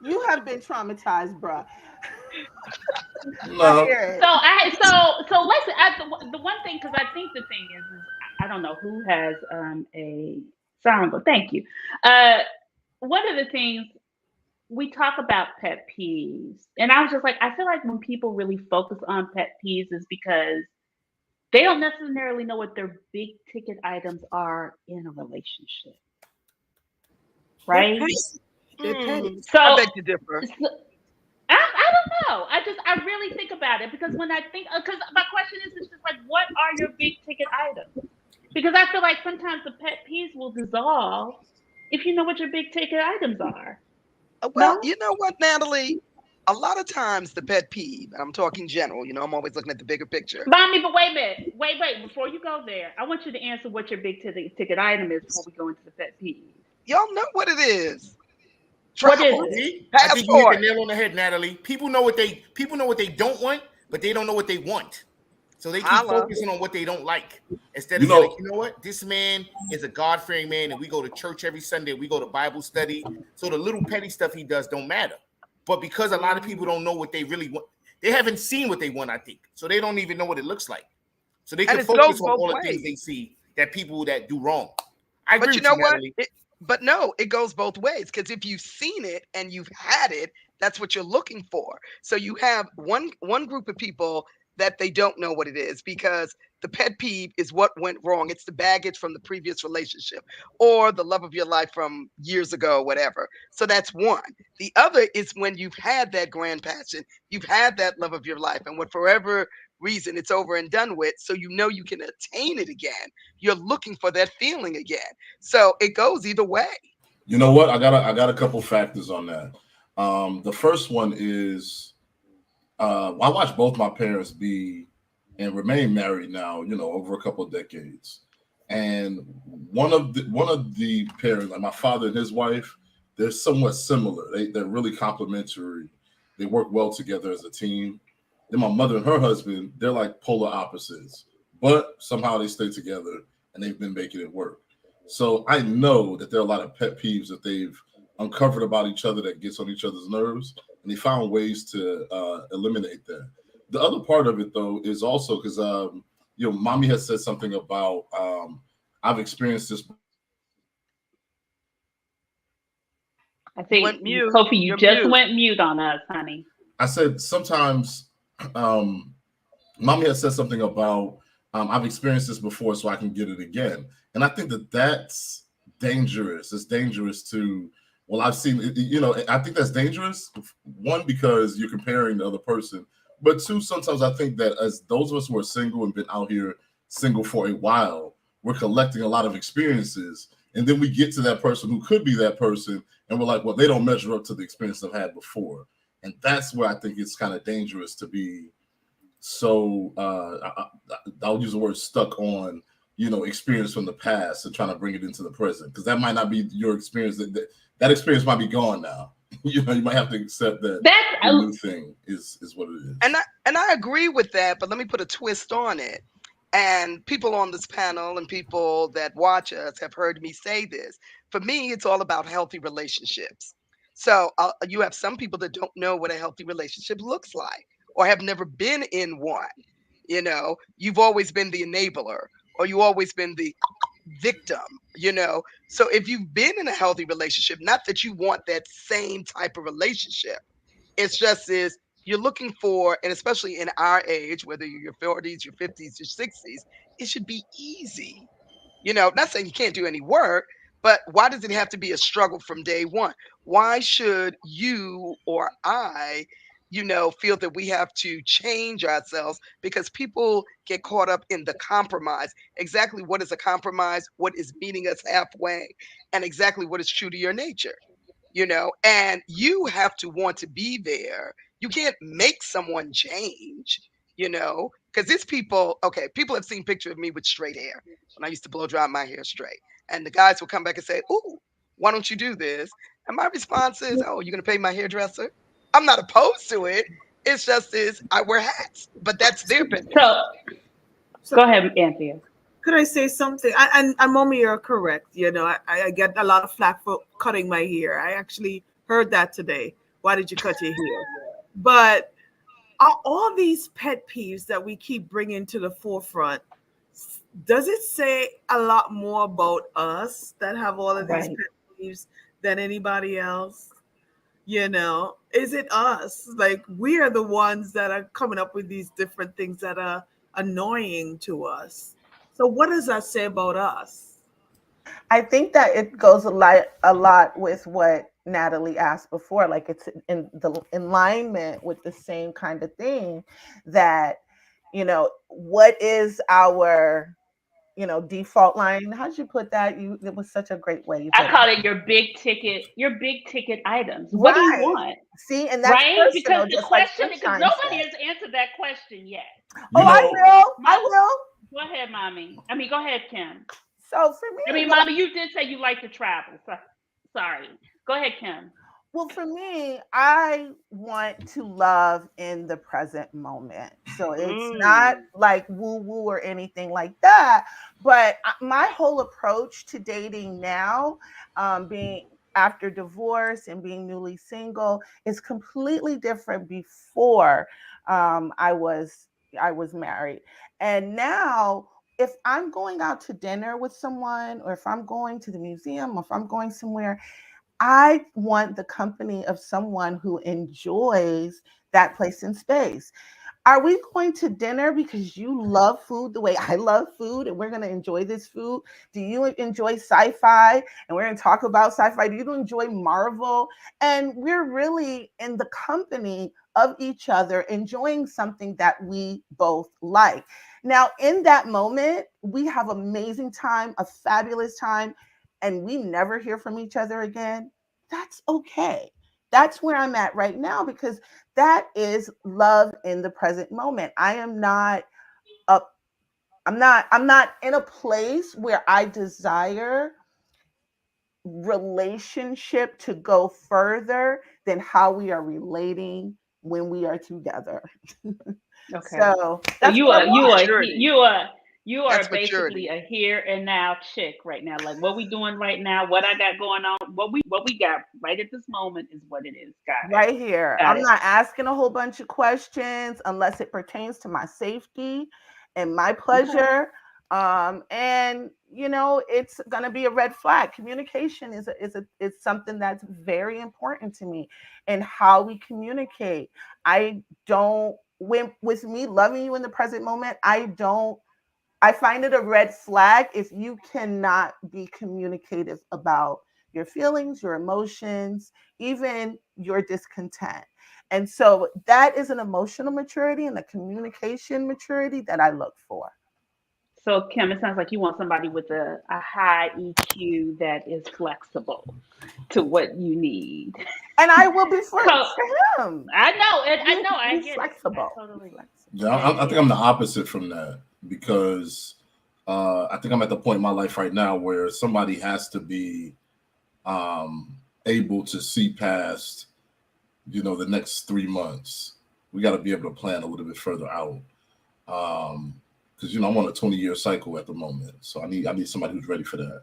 You have been traumatized, bruh. I No. hear it. So listen. The one thing, because I think the thing is I don't know who has a sound, but thank you. Uh, one of the things we talk about pet peeves, and I was just like, I feel like when people really focus on pet peeves is because they don't necessarily know what their big ticket items are in a relationship, They're right? petty. They're petty. So, I beg to differ. so I don't know. I really think about it because when I think, because my question is, it's just like, what are your big ticket items? Because I feel like sometimes the pet peeves will dissolve if you know what your big ticket items are. Well, No? you know what, Natalie? A lot of times the pet peeve, and I'm talking general, I'm always looking at the bigger picture. Mommy, but wait a minute. Wait. Before you go there, I want you to answer what your big ticket item is before we go into the pet peeves. Y'all know what it is. What is Travel. it? See? I think you hit the Passport. nail on the head, Natalie. People know what they don't want, but they don't know what they want. So they keep Holla. focusing on what they don't like instead You of saying, like, know, you know what, this man is a God-fearing man, and we go to church every Sunday, we go to Bible study. So the little petty stuff he does don't matter. But because a lot of people don't know what they really want, they haven't seen what they want, I think. So they don't even know what it looks like. So they And can it goes focus on both all the things ways. they see that people that do wrong. I agree But you with you, know what? Natalie. But no, it goes both ways because if you've seen it and you've had it, that's what you're looking for. So you have one group of people that they don't know what it is because the pet peeve is what went wrong. It's the baggage from the previous relationship or the love of your life from years ago, whatever. So that's one. The other is when you've had that grand passion, you've had that love of your life, and what forever reason it's over and done with. So you know you can attain it again. You're looking for that feeling again. So it goes either way. you know what? I got a couple factors on that. The first one is I watched both my parents be and remain married now, over a couple of decades. And one of the parents, like my father and his wife, they're somewhat similar. They're really complementary. They work well together as a team. Then my mother and her husband, they're like polar opposites, but somehow they stay together and they've been making it work. So I know that there are a lot of pet peeves that they've uncovered about each other that gets on each other's nerves, and they found ways to eliminate that. The other part of it, though, is also because mommy has said something about I've experienced this. I You think went mute. Kofi, you You're just mute. went mute on us, honey. I said sometimes mommy has said something about I've experienced this before, so I can get it again. And I think that that's dangerous. It's dangerous to, well, I've seen it, I think that's dangerous. One, because you're comparing the other person. But two, sometimes I think that as those of us who are single and been out here single for a while, we're collecting a lot of experiences. And then we get to that person who could be that person, and we're like, well, they don't measure up to the experience I've had before. And that's where I think it's kind of dangerous to be so I'll use the word stuck on experience from the past and trying to bring it into the present, because that might not be your experience. That experience might be gone now. You might have to accept that That's the new thing is what it is. And I agree with that, but let me put a twist on it. And people on this panel and people that watch us have heard me say this. For me, it's all about healthy relationships. So you have some people that don't know what a healthy relationship looks like or have never been in one. You've always been the enabler or you always been the victim. So if you've been in a healthy relationship, not that you want that same type of relationship, it's just is you're looking for, and especially in our age, whether you're your 40s, your 50s, your 60s, it should be easy. Not saying you can't do any work, but why does it have to be a struggle from day one? Why should you or I, feel that we have to change ourselves because people get caught up in the compromise? Exactly what is a compromise? What is meeting us halfway? And exactly what is true to your nature? And you have to want to be there. You can't make someone change, because it's people. Okay, people have seen pictures of me with straight hair when I used to blow dry my hair straight, and the guys will come back and say, "Ooh, why don't you do this?" And my response is, "Oh, you're gonna pay my hairdresser?" I'm not opposed to it. It's just is I wear hats, but that's their business. so. So Go ahead, Anthea. could I say something? And mommy, you're correct. I get a lot of flack for cutting my hair. I actually heard that today. Why did you cut your hair? But are all these pet peeves that we keep bringing to the forefront, does it say a lot more about us that have all of these Right. pet peeves than anybody else? Is it us? Like, we are the ones that are coming up with these different things that are annoying to us. So what does that say about us? I think that it goes a lot with what Natalie asked before. Like, it's in the alignment with the same kind of thing that, what is our, default line? How'd you put that? It was such a great way you I put it. call it your big ticket items. What do you Right. want? See, and that's Right? Because personal, the just like question, because Sunshine nobody said. has answered that question yet. Oh, You I know, will. I Mom, will. go ahead, mommy. I mean, go ahead, Kim. So for me, I mean, mommy, you did say you like to travel. So, sorry. Go ahead, Kim. well, for me, I want to love in the present moment. So it's not like woo woo or anything like that. But my whole approach to dating now, being after divorce and being newly single, is completely different before I was married. And now, if I'm going out to dinner with someone, or if I'm going to the museum, or if I'm going somewhere, I want the company of someone who enjoys that place and space. Are we going to dinner because you love food the way I love food and we're going to enjoy this food? Do you enjoy sci-fi and we're going to talk about sci-fi? Do you enjoy Marvel? And we're really in the company of each other, enjoying something that we both like. Now, in that moment, we have amazing time, a fabulous time, and we never hear from each other again. That's okay. That's where I'm at right now, because that is love in the present moment. Up I'm not in a place where I desire relationship to go further than how we are relating when we are together. Okay. So So that's you what I are you want. are Maturity. you That's are basically maturity. a here and now chick right now. Like, what we doing right now, what I got going on, what we got right at this moment is what it is. Got it. Right here. Got I'm it. not asking a whole bunch of questions unless it pertains to my safety and my Okay. pleasure. And it's gonna be a red flag. Communication is something that's very important to me, and how we communicate. I don't when with me loving you in the present moment, I find it a red flag if you cannot be communicative about your feelings, your emotions, even your discontent. And so that is an emotional maturity and a communication maturity that I look for. So, Kim, it sounds like you want somebody with a high EQ that is flexible to what you need. And I will be Co- for him. I know it. I Be, know. I be get it. I flexible. Be totally flexible. yeah, get I think it. I'm the opposite from that because I think I'm at the point in my life right now where somebody has to be um, able to see past, the next 3 months. We got to be able to plan a little bit further out. Because I'm on a 20-year cycle at the moment, so I need somebody who's ready for that.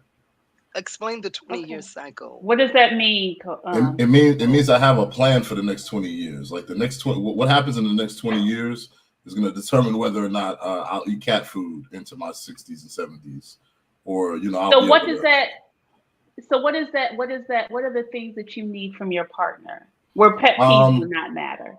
Explain the 20-year Okay. cycle. What does that mean? It means I have a plan for the next 20 years. Like the next 20, what happens in the next 20 years is going to determine whether or not I'll eat cat food into my 60s and 70s, or I'll So be what able does to. that? So what is that? What is that? What are the things that you need from your partner? Where pet peeves do Um, not matter.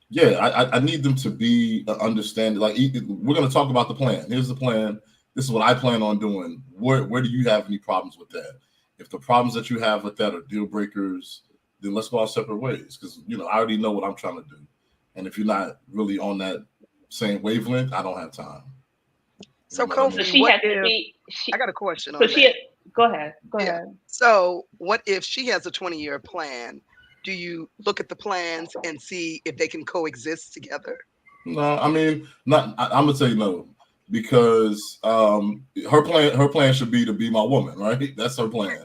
yeah, I need them to be understanding. Like we're going to talk about the plan. Here's the plan. This is what I plan on doing. Where do you have any problems with that? If the problems that you have with that are deal breakers, then let's go our separate ways. Because I already know what I'm trying to do. And if you're not really on that same wavelength, I don't have time. So, You know what I So mean? Kofi, she what has to if be. I got a question So on she. that? Go ahead. Go Yeah. ahead. So, what if she has a 20-year plan? Do you look at the plans and see if they can coexist together? No, I mean, not. I'm gonna tell you no, because her plan should be to be my woman, right? That's her plan.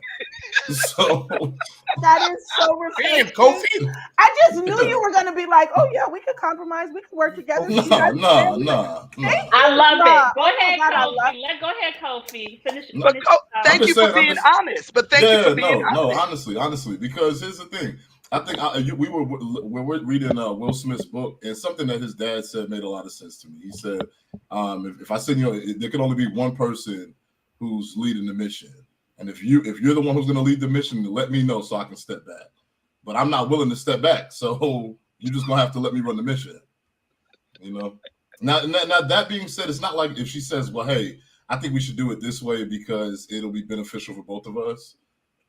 So That is so Damn, refreshing. Kofi. I just knew yeah. you were going to be like, oh, yeah, we could compromise. We could work together. See, Nah, that's nah, family. nah, Thank nah. I you. love it. Nah. Go Oh, my ahead, God, I love Kofi. Go ahead, Kofi. Finish. No, Finish. But I'm thank just you for saying. I'm being just honest. But thank you Yeah, for being no, honest. honestly, because here's the thing. I think we were reading Will Smith's book, and something that his dad said made a lot of sense to me. He said, if I send you, there can only be one person who's leading the mission, and if you're the one who's going to lead the mission, let me know so I can step back. But I'm not willing to step back, so you're just gonna have to let me run the mission. You know. Now, that being said, it's not like if she says, "Well, hey, I think we should do it this way because it'll be beneficial for both of us."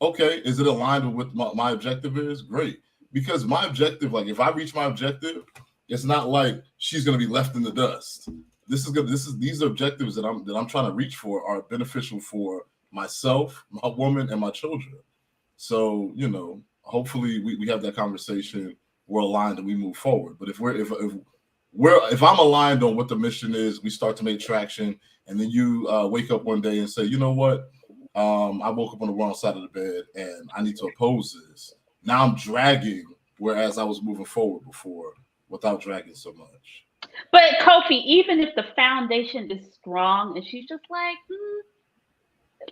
Okay, is it aligned with what my objective is? Great. Because my objective, like if I reach my objective, it's not like she's gonna be left in the dust. These objectives that I'm trying to reach for are beneficial for myself, my woman, and my children. So, hopefully we have that conversation, we're aligned and we move forward. But if I'm aligned on what the mission is, we start to make traction, and then you wake up one day and say, you know what? I woke up on the wrong side of the bed and I need to oppose this. Now I'm dragging, whereas I was moving forward before without dragging so much. But Kofi, even if the foundation is strong and she's just like,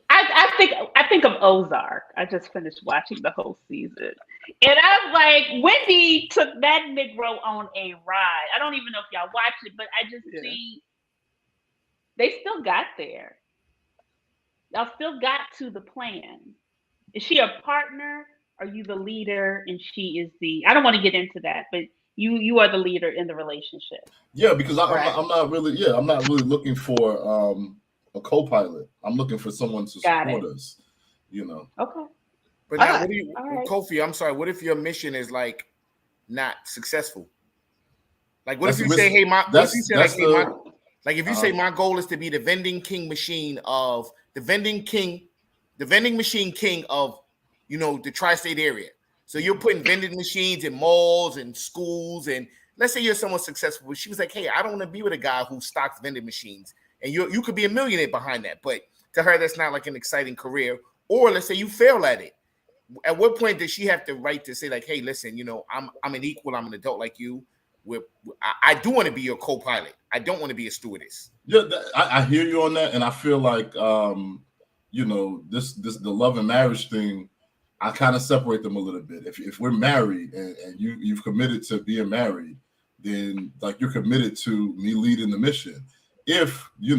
I think of Ozark. I just finished watching the whole season. And I'm like, Wendy took that Negro on a ride. I don't even know if y'all watched it, but I just see they still got there. Y'all still got to the plan. Is she a partner? Are you the leader and she is I don't want to get into that, but you are the leader in the relationship. Yeah, because I'm not really looking for a co-pilot. I'm looking for someone to support us. Okay. But now, Kofi, I'm sorry. What if your mission is like not successful? Like, what if you say, "Hey, if you say my goal is to be the vending machine king of, the tri-state area." So you're putting vending machines in malls and schools, and let's say you're someone successful. She was like, "Hey, I don't want to be with a guy who stocks vending machines," and you could be a millionaire behind that, but to her, that's not like an exciting career. Or let's say you fail at it. At what point does she have the right to say, like, "Hey, listen, I'm an equal. I'm an adult like you. I do want to be your co-pilot. I don't want to be a stewardess." Yeah, I hear you on that, and I feel like the love and marriage thing, I kind of separate them a little bit. If we're married and you've committed to being married, then like you're committed to me leading the mission. If you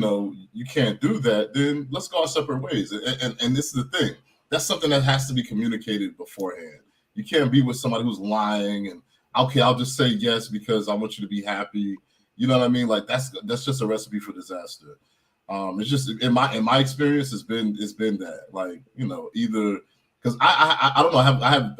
can't do that, then let's go our separate ways. And this is the thing. That's something that has to be communicated beforehand. You can't be with somebody who's lying and okay, I'll just say yes because I want you to be happy. You know what I mean? Like that's just a recipe for disaster. It's just in my experience, it's been that, like, either because I don't know,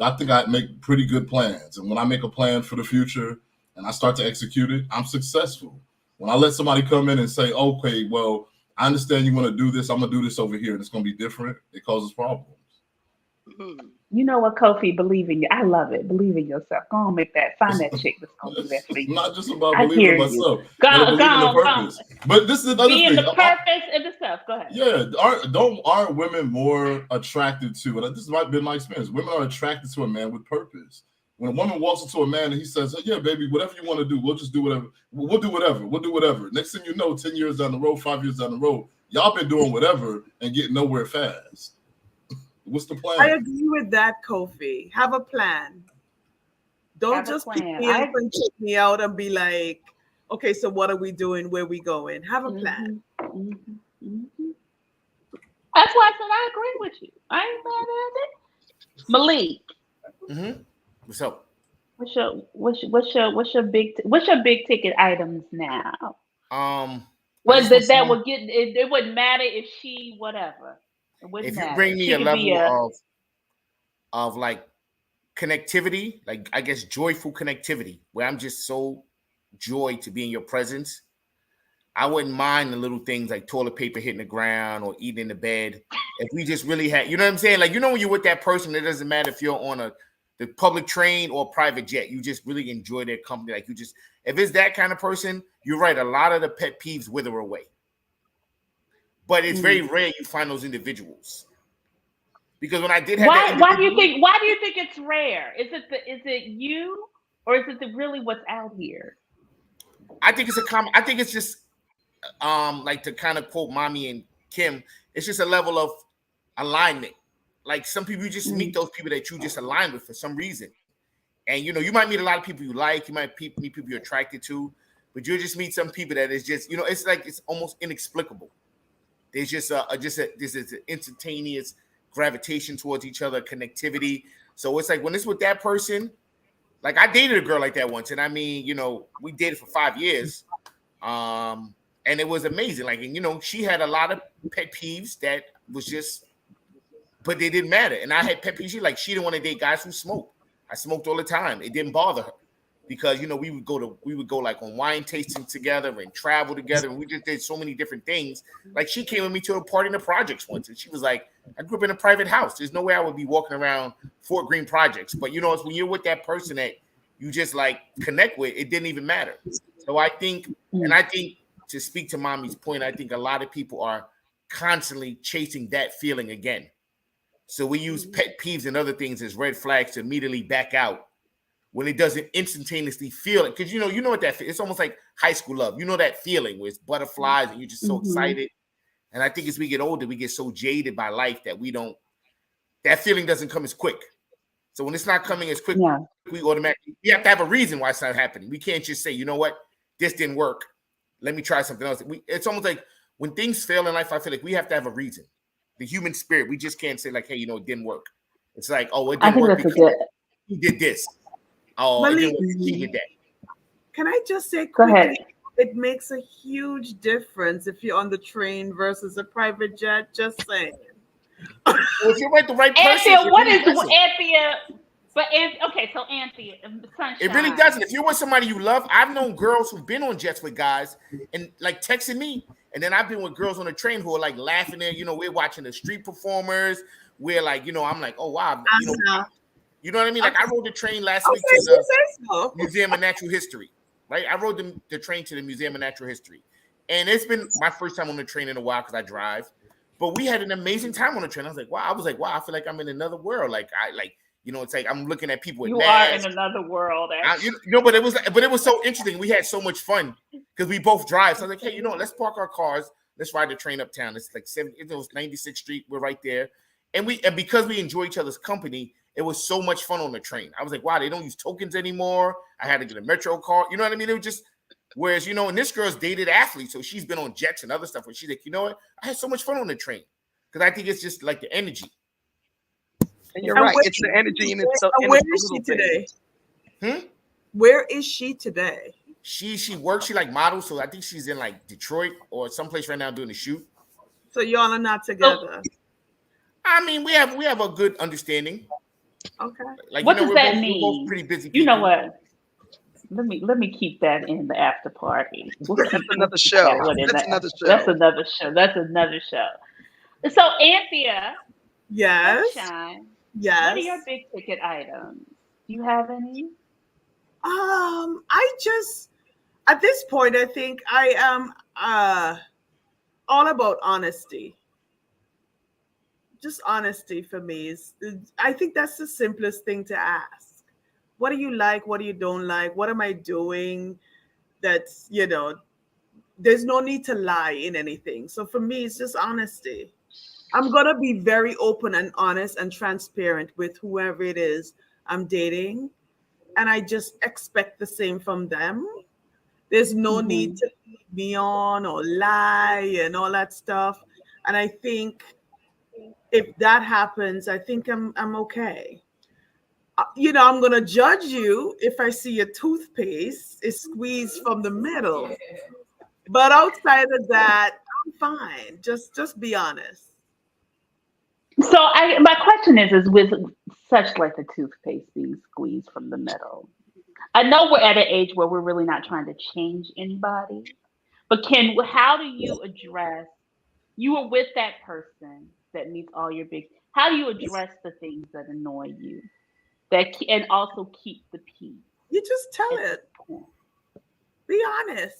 I think I make pretty good plans, and when I make a plan for the future and I start to execute it, I'm successful. When I let somebody come in and say, okay, well, I understand you want to do this, I'm gonna do this over here, and it's gonna be different, it causes problems. You know what, Kofi? Believe in you. I love it. Believe in yourself. Go on, make that. Find that chick that's gonna do that for you. It's not just about believing in myself. Go on. But this is another thing. The purpose and the stuff. Go ahead. Yeah, aren't women more attracted to? And this has been my experience. Women are attracted to a man with purpose. When a woman walks into a man and he says, "Oh, yeah, baby, whatever you want to do, we'll just do whatever. We'll do whatever. Next thing you know, 10 years down the road, 5 years down the road, y'all been doing whatever and getting nowhere fast. What's the plan? I agree with that, Kofi. Have a plan. Don't just pick me up and check me out and be like, okay, so what are we doing? Where are we going? Have a plan. That's why I said I agree with you. I ain't mad at it. Malik. What's up? What's your big ticket items now? It wouldn't matter if she whatever. If you bring me a level of like connectivity, like I guess joyful connectivity, where I'm just so joy to be in your presence, I wouldn't mind the little things like toilet paper hitting the ground or eating in the bed. If we just really had, you know what I'm saying? Like, when you're with that person, it doesn't matter if you're on the public train or private jet, you just really enjoy their company. Like if it's that kind of person, you're right. A lot of the pet peeves wither away. But it's very rare you find those individuals. Because when I did have why do you think it's rare? Is it you, or is it really what's out here? I think it's just like, to kind of quote Mommy and Kim, it's just a level of alignment. Like some people, you just meet those people that you just align with for some reason. And you might meet a lot of people you like, you might meet people you're attracted to, but you'll just meet some people that is just, it's like it's almost inexplicable. There's just this is an instantaneous gravitation towards each other, connectivity. So it's like when it's with that person, like I dated a girl like that once, and I mean, we dated for 5 years, and it was amazing. Like, and she had a lot of pet peeves that was just, but they didn't matter. And I had pet peeves. She didn't want to date guys who smoked. I smoked all the time. It didn't bother her because we would go like on wine tasting together and travel together, and we just did so many different things. Like she came with me to a party in the projects once, and she was like, "I grew up in a private house. There's no way I would be walking around Fort Greene projects." But it's when you're with that person that you just like connect with, it didn't even matter. So I think to speak to Mommy's point, I think a lot of people are constantly chasing that feeling again. So we use pet peeves and other things as red flags to immediately back out when it doesn't instantaneously feel it. Because you know what that it's almost like high school love. You know that feeling where it's butterflies and you're just so excited. And I think as we get older, we get so jaded by life that that feeling doesn't come as quick. So when it's not coming as quick, we have to have a reason why it's not happening. We can't just say, you know what, this didn't work. Let me try something else. It's almost like when things fail in life, I feel like we have to have a reason. The human spirit, we just can't say like, hey, it didn't work. It's like, oh, it didn't work because he did this. Oh, it didn't work because he did that. Can I just say Go quickly, ahead. it makes a huge difference if you're on the train versus a private jet. Just saying. Well, if you're with the right person, Anthea, what is Anthea? But okay, so Anthea, Sunshine. It really doesn't. If you're with somebody you love, I've known girls who've been on jets with guys and like texting me. And then I've been with girls on the train who are like laughing there. We're watching the street performers. We're like, I'm like, oh wow, you know what I mean? Like I rode the train last week to the Museum of Natural History, right? I rode the train to the Museum of Natural History, and it's been my first time on the train in a while because I drive. But we had an amazing time on the train. I was like, wow, I feel like I'm in another world. It's like I'm looking at people with masks. You are in another world. But it was so interesting. We had so much fun because we both drive. So I was like, hey, let's park our cars. Let's ride the train uptown. It's like 96th Street. We're right there. And because we enjoy each other's company, it was so much fun on the train. I was like, wow, they don't use tokens anymore. I had to get a Metro card. You know what I mean? It was just, whereas, and this girl's dated athletes. So she's been on jets and other stuff. Where she's like, you know what? I had so much fun on the train. Because I think it's just like the energy. And you're right. It's the energy and it's so. Where is she today? Where is she today? She works. She like models. So I think she's in like Detroit or someplace right now doing a shoot. So y'all are not together. I mean, we have a good understanding. Okay. Like, what does that mean? We're both pretty busy people. You know what? Let me keep that in the after party. That's another show. That's another show. So Anthea. Yes. Sunshine, yes. What are your big ticket items? Do you have any? I just at this point I think I am all about honesty. Just honesty for me I think that's the simplest thing to ask. What do you like? What do you don't like? What am I doing? That's, there's no need to lie in anything. So for me, it's just honesty. I'm going to be very open and honest and transparent with whoever it is I'm dating. And I just expect the same from them. There's no need to lead me on or lie and all that stuff. And I think if that happens, I think I'm okay. I'm going to judge you if I see a toothpaste is squeezed from the middle. But outside of that, I'm fine. Just be honest. So my question is with such like the toothpaste being squeezed from the middle. I know we're at an age where we're really not trying to change anybody, but how do you address? You were with that person that meets all your big. How do you address the things that annoy you, and also keep the peace? You just tell it. Be honest.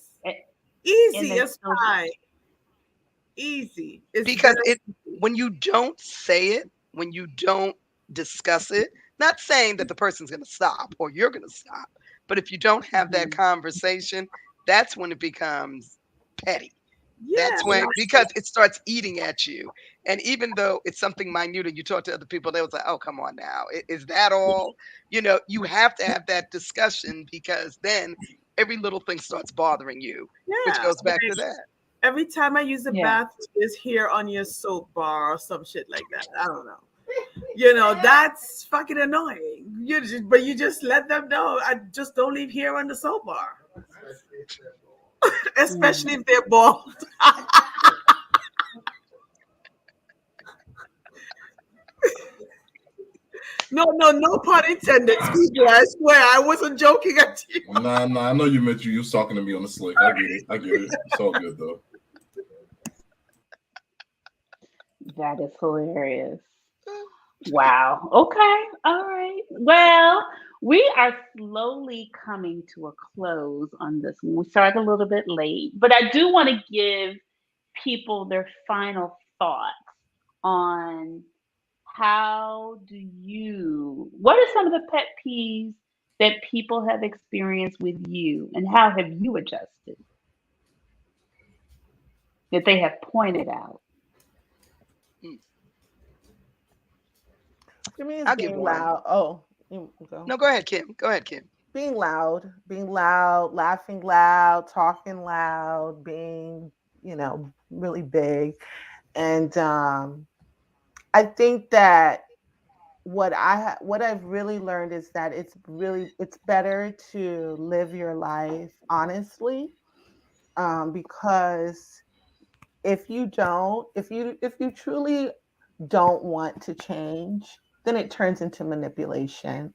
Easy as pie. Easy. Because when you don't say it, when you don't discuss it, not saying that the person's going to stop or you're going to stop, but if you don't have that conversation, that's when it becomes petty. Yeah. That's when, because it starts eating at you. And even though it's something minute and you talk to other people, they was like, oh, come on now. Is that all? You have to have that discussion, because then every little thing starts bothering you, which Yeah. goes back to Like, that. every time I use the Yeah. bath, there's hair on your soap bar or some shit like that. I don't know. That's fucking annoying. But you just let them know. I just don't leave hair on the soap bar, especially if they're bald. No, no, no pun intended. Stevie, I swear I wasn't joking at you. Nah. I know you meant you was talking to me on the slick. I get it. I get it. It's all good though. That is hilarious. Wow. Okay. All right. Well, we are slowly coming to a close on this one. We started a little bit late, but I do want to give people their final thoughts on what are some of the pet peeves that people have experienced with you, and how have you adjusted that they have pointed out? Mm, For me, it's I'll give being one. loud. Oh, you go. No, go ahead, Kim. Go ahead, Kim. Being loud, laughing loud, talking loud, being, really big. And I think that what I've really learned is that it's better to live your life honestly, because if you truly don't want to change, then it turns into manipulation,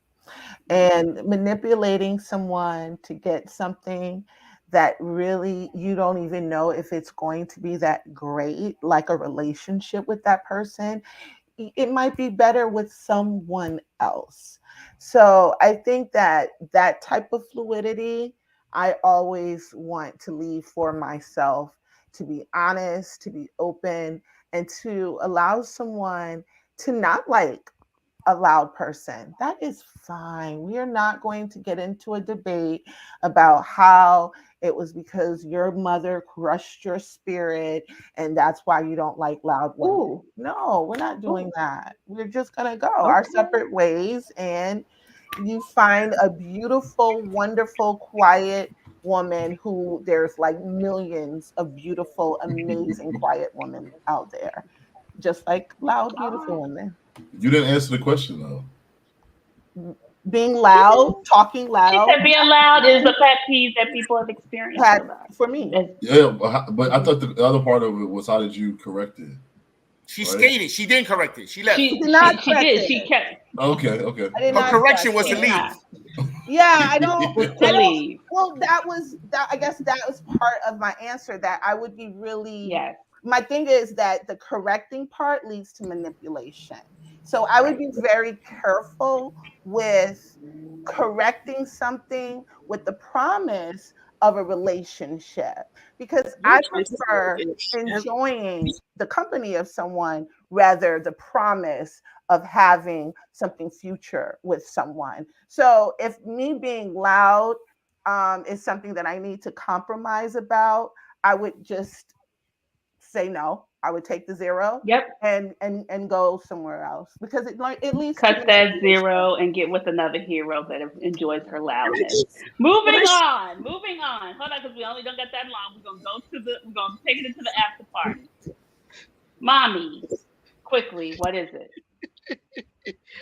and manipulating someone to get something that really you don't even know if it's going to be that great, like a relationship with that person. It might be better with someone else. So I think that that type of fluidity, I always want to leave for myself, to be honest, to be open, and to allow someone to not like a loud person. That is fine. We are not going to get into a debate about how it was because your mother crushed your spirit and that's why you don't like loud women. Ooh. No, we're not doing Ooh. that. We're just going to go our Okay. separate ways, and you find a beautiful, wonderful, quiet woman who there's like millions of beautiful, amazing, quiet women out there, just like loud, All beautiful right. women. You didn't answer the question though. Being She loud, did. talking She loud, said being loud is a pet peeve that people have experienced had with us. for me. Yeah, but I Mhm. thought the other part of it was how did you correct it, She right? skated. She didn't correct it. She left. I She did she not she correct did. it. She kept. Okay, okay. I did Her not correction correct was She to it. did leave. not. Yeah, Was to I don't, leave. well, that was that, I guess that was part of my answer, that I would be really, Yes. my thing is that the correcting part leads to manipulation. So I would Right. be very careful with correcting something with the promise of a relationship, because I prefer enjoying the company of someone rather the promise of having something future with someone. So if me being loud is something that I need to compromise about, I would just say no. I would take the zero Yep. and go somewhere else, because it leads to Cut that manipulation. zero and get with another hero that enjoys her loudness. Right? But Moving I, on. Moving on. Hold on, because we only don't get that long. We're gonna take it into the after party. Mommy, quickly, what is it?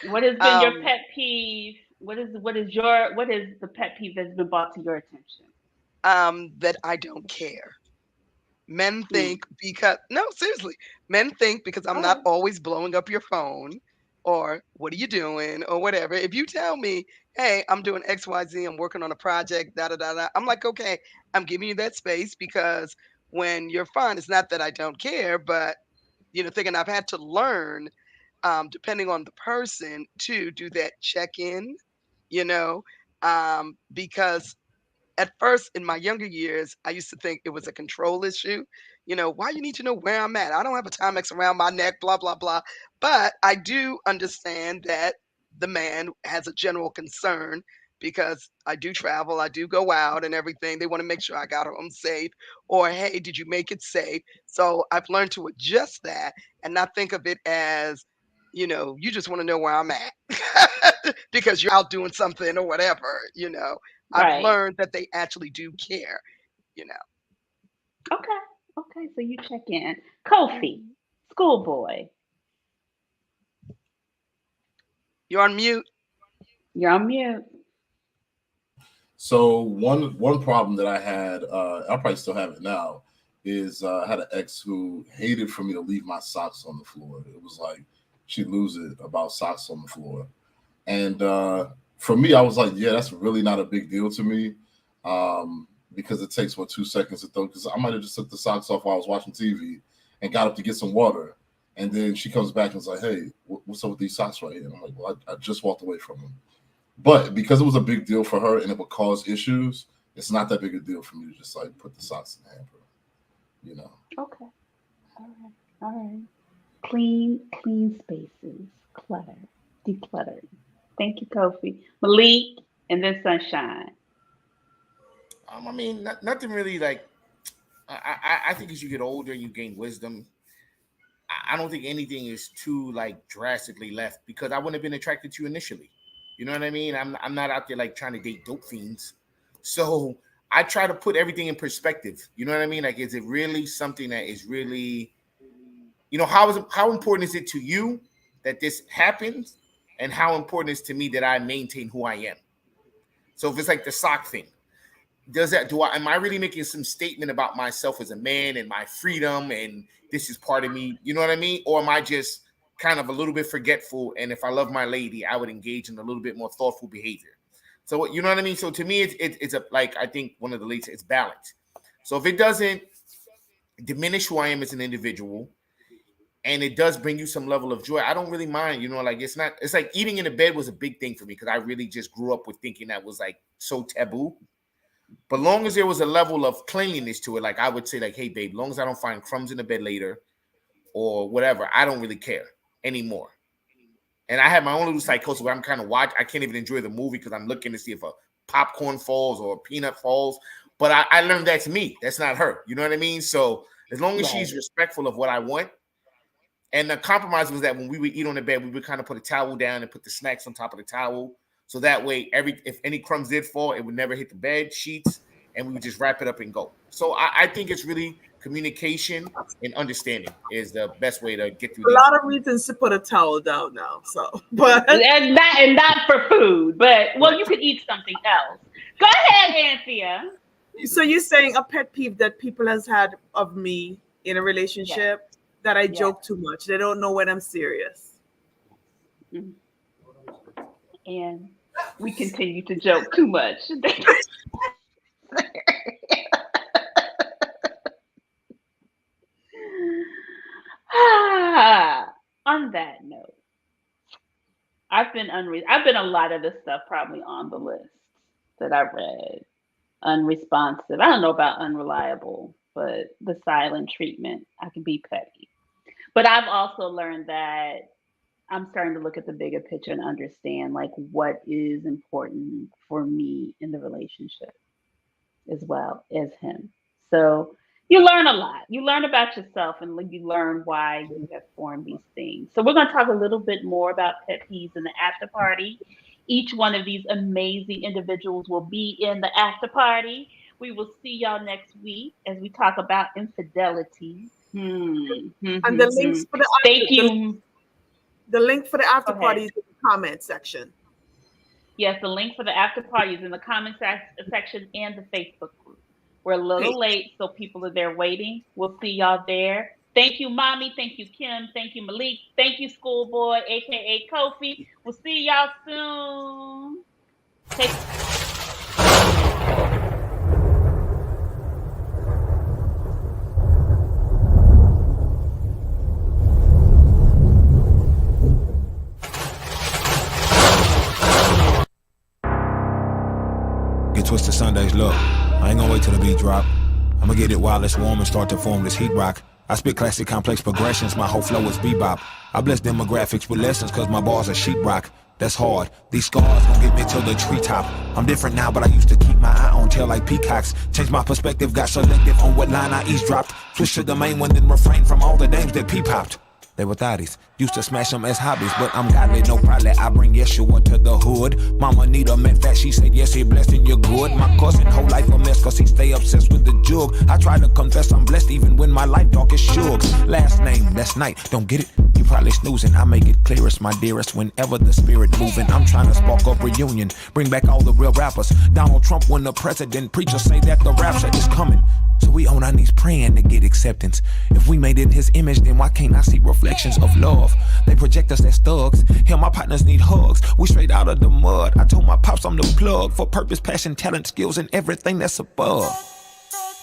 What has been your Um, pet peeve? What is the pet peeve that's been brought to your attention? that I don't care. Men Hmm. think because, no, seriously, men think because I'm not Okay. always blowing up your phone, or what are you doing, or whatever. If you tell me, hey, I'm doing XYZ, I'm working on a project, da da da da, I'm like, okay, I'm giving you that space, because when you're fine, it's not that I don't care, but thinking I've had to learn, depending on the person, to do that check in, you know, because at first in my younger years, I used to think it was a control issue. Why you need to know where I'm at? I don't have a Timex around my neck, blah, blah, blah. But I do understand that the man has a general concern because I do travel, I do go out and everything. They want to make sure I got home safe, or hey, did you make it safe? So I've learned to adjust that and not think of it as, you just want to know where I'm at because you're out doing something or whatever. I've Right. learned that they actually do care. You know, Okay. Okay. So you check in. Kofi, schoolboy, you're on mute. you're on mute. So one problem that I had, I probably still have it now, is I had an ex who hated for me to leave my socks on the floor. It was like she'd lose it about socks on the floor. And for me, I was like, yeah, that's really not a big deal to me, because it takes 2 seconds to throw. Because I might have just took the socks off while I was watching TV and got up to get some water, and then she comes back and is like, "Hey, what's up with these socks right here?" And I'm like, "Well, I just walked away from them." But because it was a big deal for her and it would cause issues, it's not that big a deal for me to just like put the socks in the hamper. Okay. All right. All right. Clean spaces. Clutter. Declutter. Thank you, Kofi. Malik, and then Sunshine. I mean, nothing really like. I think as you get older, you gain wisdom. I don't think anything is too like drastically left because I wouldn't have been attracted to you initially. You know what I mean? I'm not out there like trying to date dope fiends. So I try to put everything in perspective. You know what I mean? Like, is it really something that is really, how important is it to you that this happens, and how important is to me that I maintain who I am? So if it's like the sock thing, am I really making some statement about myself as a man and my freedom and this is part of me? You know what I mean? Or am I just kind of a little bit forgetful? And if I love my lady, I would engage in a little bit more thoughtful behavior. So you know what I mean? So to me, it's I think one of the ladies, it's balance. So if it doesn't diminish who I am as an individual, and it does bring you some level of joy, I don't really mind. It's like eating in the bed was a big thing for me because I really just grew up with thinking that was like so taboo. But long as there was a level of cleanliness to it, like I would say, like, hey, babe, long as I don't find crumbs in the bed later or whatever, I don't really care anymore. And I have my own little psychosis where I'm kind of I can't even enjoy the movie because I'm looking to see if a popcorn falls or a peanut falls. But I learned that's me. That's not her. You know what I mean? So as long as she's respectful of what I want. And the compromise was that when we would eat on the bed, we would kind of put a towel down and put the snacks on top of the towel. So that way, if any crumbs did fall, it would never hit the bed sheets, and we would just wrap it up and go. So I think it's really communication and understanding is the best way to get through. A lot of reasons to put a towel down now. So, but and not for food, but you could eat something else. Go ahead, Anthea. So you're saying a pet peeve that people has had of me in a relationship that I joke too much. They don't know when I'm serious. Mm-hmm. And we continue to joke too much. On that note, I've been a lot of this stuff probably on the list that I read. Unresponsive. I don't know about unreliable, but the silent treatment. I can be petty. But I've also learned that I'm starting to look at the bigger picture and understand like what is important for me in the relationship as well as him. So you learn a lot. You learn about yourself and you learn why you have formed these things. So we're going to talk a little bit more about pet peeves in the after party. Each one of these amazing individuals will be in the after party. We will see y'all next week as we talk about infidelity. And the links for the link for the after party is in the comment section. Yes, the link for the after party is in the comment section and the Facebook group. We're a little late, so people are there waiting. We'll see y'all there. Thank you, Mommy. Thank you, Kim. Thank you, Malik. Thank you, Schoolboy, a.k.a. Kofi. We'll see y'all soon. Get twisted Sundays, look. I ain't gonna wait till the beat drop. I'm gonna get it while it's warm and start to form this heat rock. I spit classic complex progressions, my whole flow is bebop. I bless demographics with lessons cause my bars are sheetrock. That's hard. These scars gon' get me to the treetop. I'm different now, but I used to keep my eye on tail like peacocks. Changed my perspective, got selective on what line I eavesdropped. Switched to the main one, then refrained from all the dames that peep-hopped. They were thotties. Used to smash them as hobbies, but I'm godly, no probably. I bring Yeshua to the hood. Mama need a met fat, she said, yes, he blessed and you're good. My cousin, whole life a mess, cause he stay obsessed with the jug. I try to confess I'm blessed even when my life dark is shugs. Last name, that's night, don't get it? You probably snoozing, I make it clearest, my dearest. Whenever the spirit moving, I'm trying to spark up reunion. Bring back all the real rappers. Donald Trump when the president, preachers say that the rapture is coming. So we on our knees praying to get acceptance. If we made it in his image, then why can't I see reflections of love? They project us as thugs. Hell, my partners need hugs. We straight out of the mud. I told my pops I'm the plug for purpose, passion, talent, skills, and everything that's above.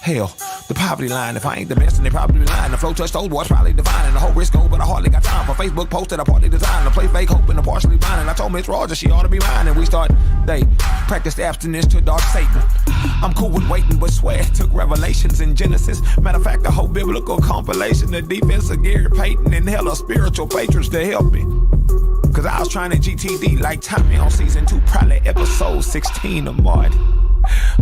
Hell, the poverty line. If I ain't the best, then they probably lying. The flow touch those boys probably divining. The whole risk go, but I hardly got time for Facebook posts that I partly designed. To play fake hope and to partially blind. And I told Miss Roger she ought to be mine. And we start dating. Practiced abstinence to dark Satan. I'm cool with waiting, but swear it took Revelations in Genesis. Matter of fact, the whole biblical compilation. The defense of Gary Payton and hella spiritual patrons to help me. Cause I was trying to GTD like Tommy on season 2, probably episode 16 of Marty.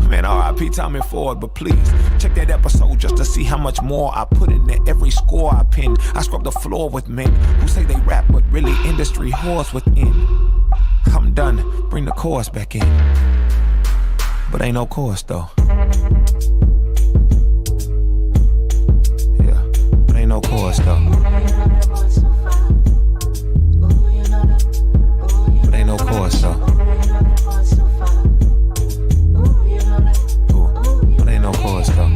Man, R.I.P. Tommy Ford, but please check that episode just to see how much more I put in there. Every score I pin, I scrub the floor with men who say they rap, but really industry whores within. I'm done, bring the chorus back in. But ain't no chorus though. Yeah, but ain't no chorus though. But ain't no chorus though. No chorus though.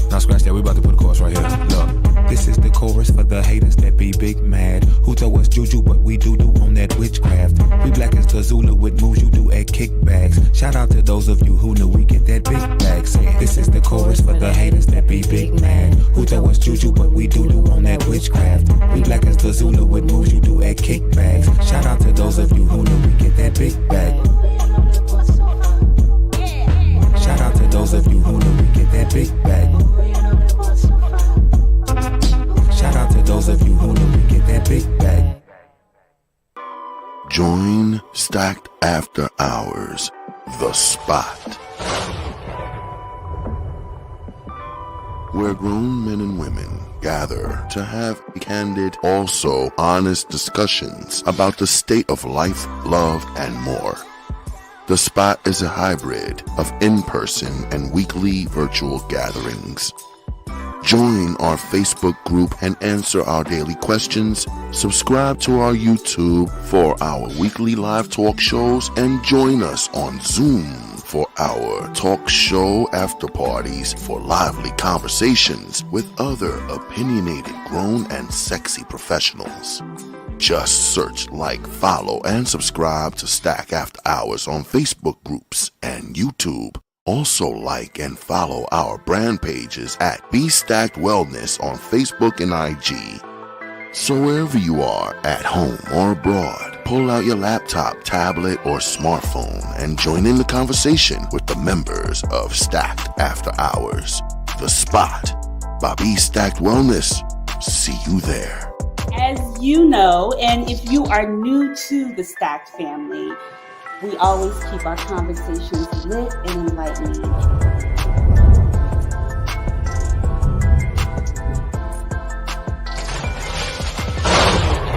Now scratch that, we about to put a chorus right here. Look, this is the chorus for the haters that be big mad. Who throw us juju, but we do on that witchcraft. We black as the Zulu with moves you do at kickbacks. Shout out to those of you who knew we get that big bag. Say, this is the chorus for the haters that be big mad. Who throw us juju, but we do on that witchcraft. We black as the Zulu with moves you do at kickbacks. Shout out to those of you who knew we get that big bag. Shout out to those of you who knew we get that big bag. Shout out to those of you who knew we get that big bag. Join Stacked After Hours, The Spot, where grown men and women gather to have candid, also honest discussions about the state of life, love, and more. The Spot is a hybrid of in-person and weekly virtual gatherings. Join our Facebook group and answer our daily questions. Subscribe to our YouTube for our weekly live talk shows and join us on Zoom for our talk show after parties for lively conversations with other opinionated, grown and sexy professionals. Just search, like, follow, and subscribe to Stack After Hours on Facebook groups and YouTube. Also like and follow our brand pages at Be Stacked Wellness on Facebook and IG. So wherever you are, at home or abroad, pull out your laptop, tablet, or smartphone and join in the conversation with the members of Stacked After Hours. The Spot by Be Stacked Wellness. See you there. As you know, and if you are new to the Stacked family, we always keep our conversations lit and enlightening.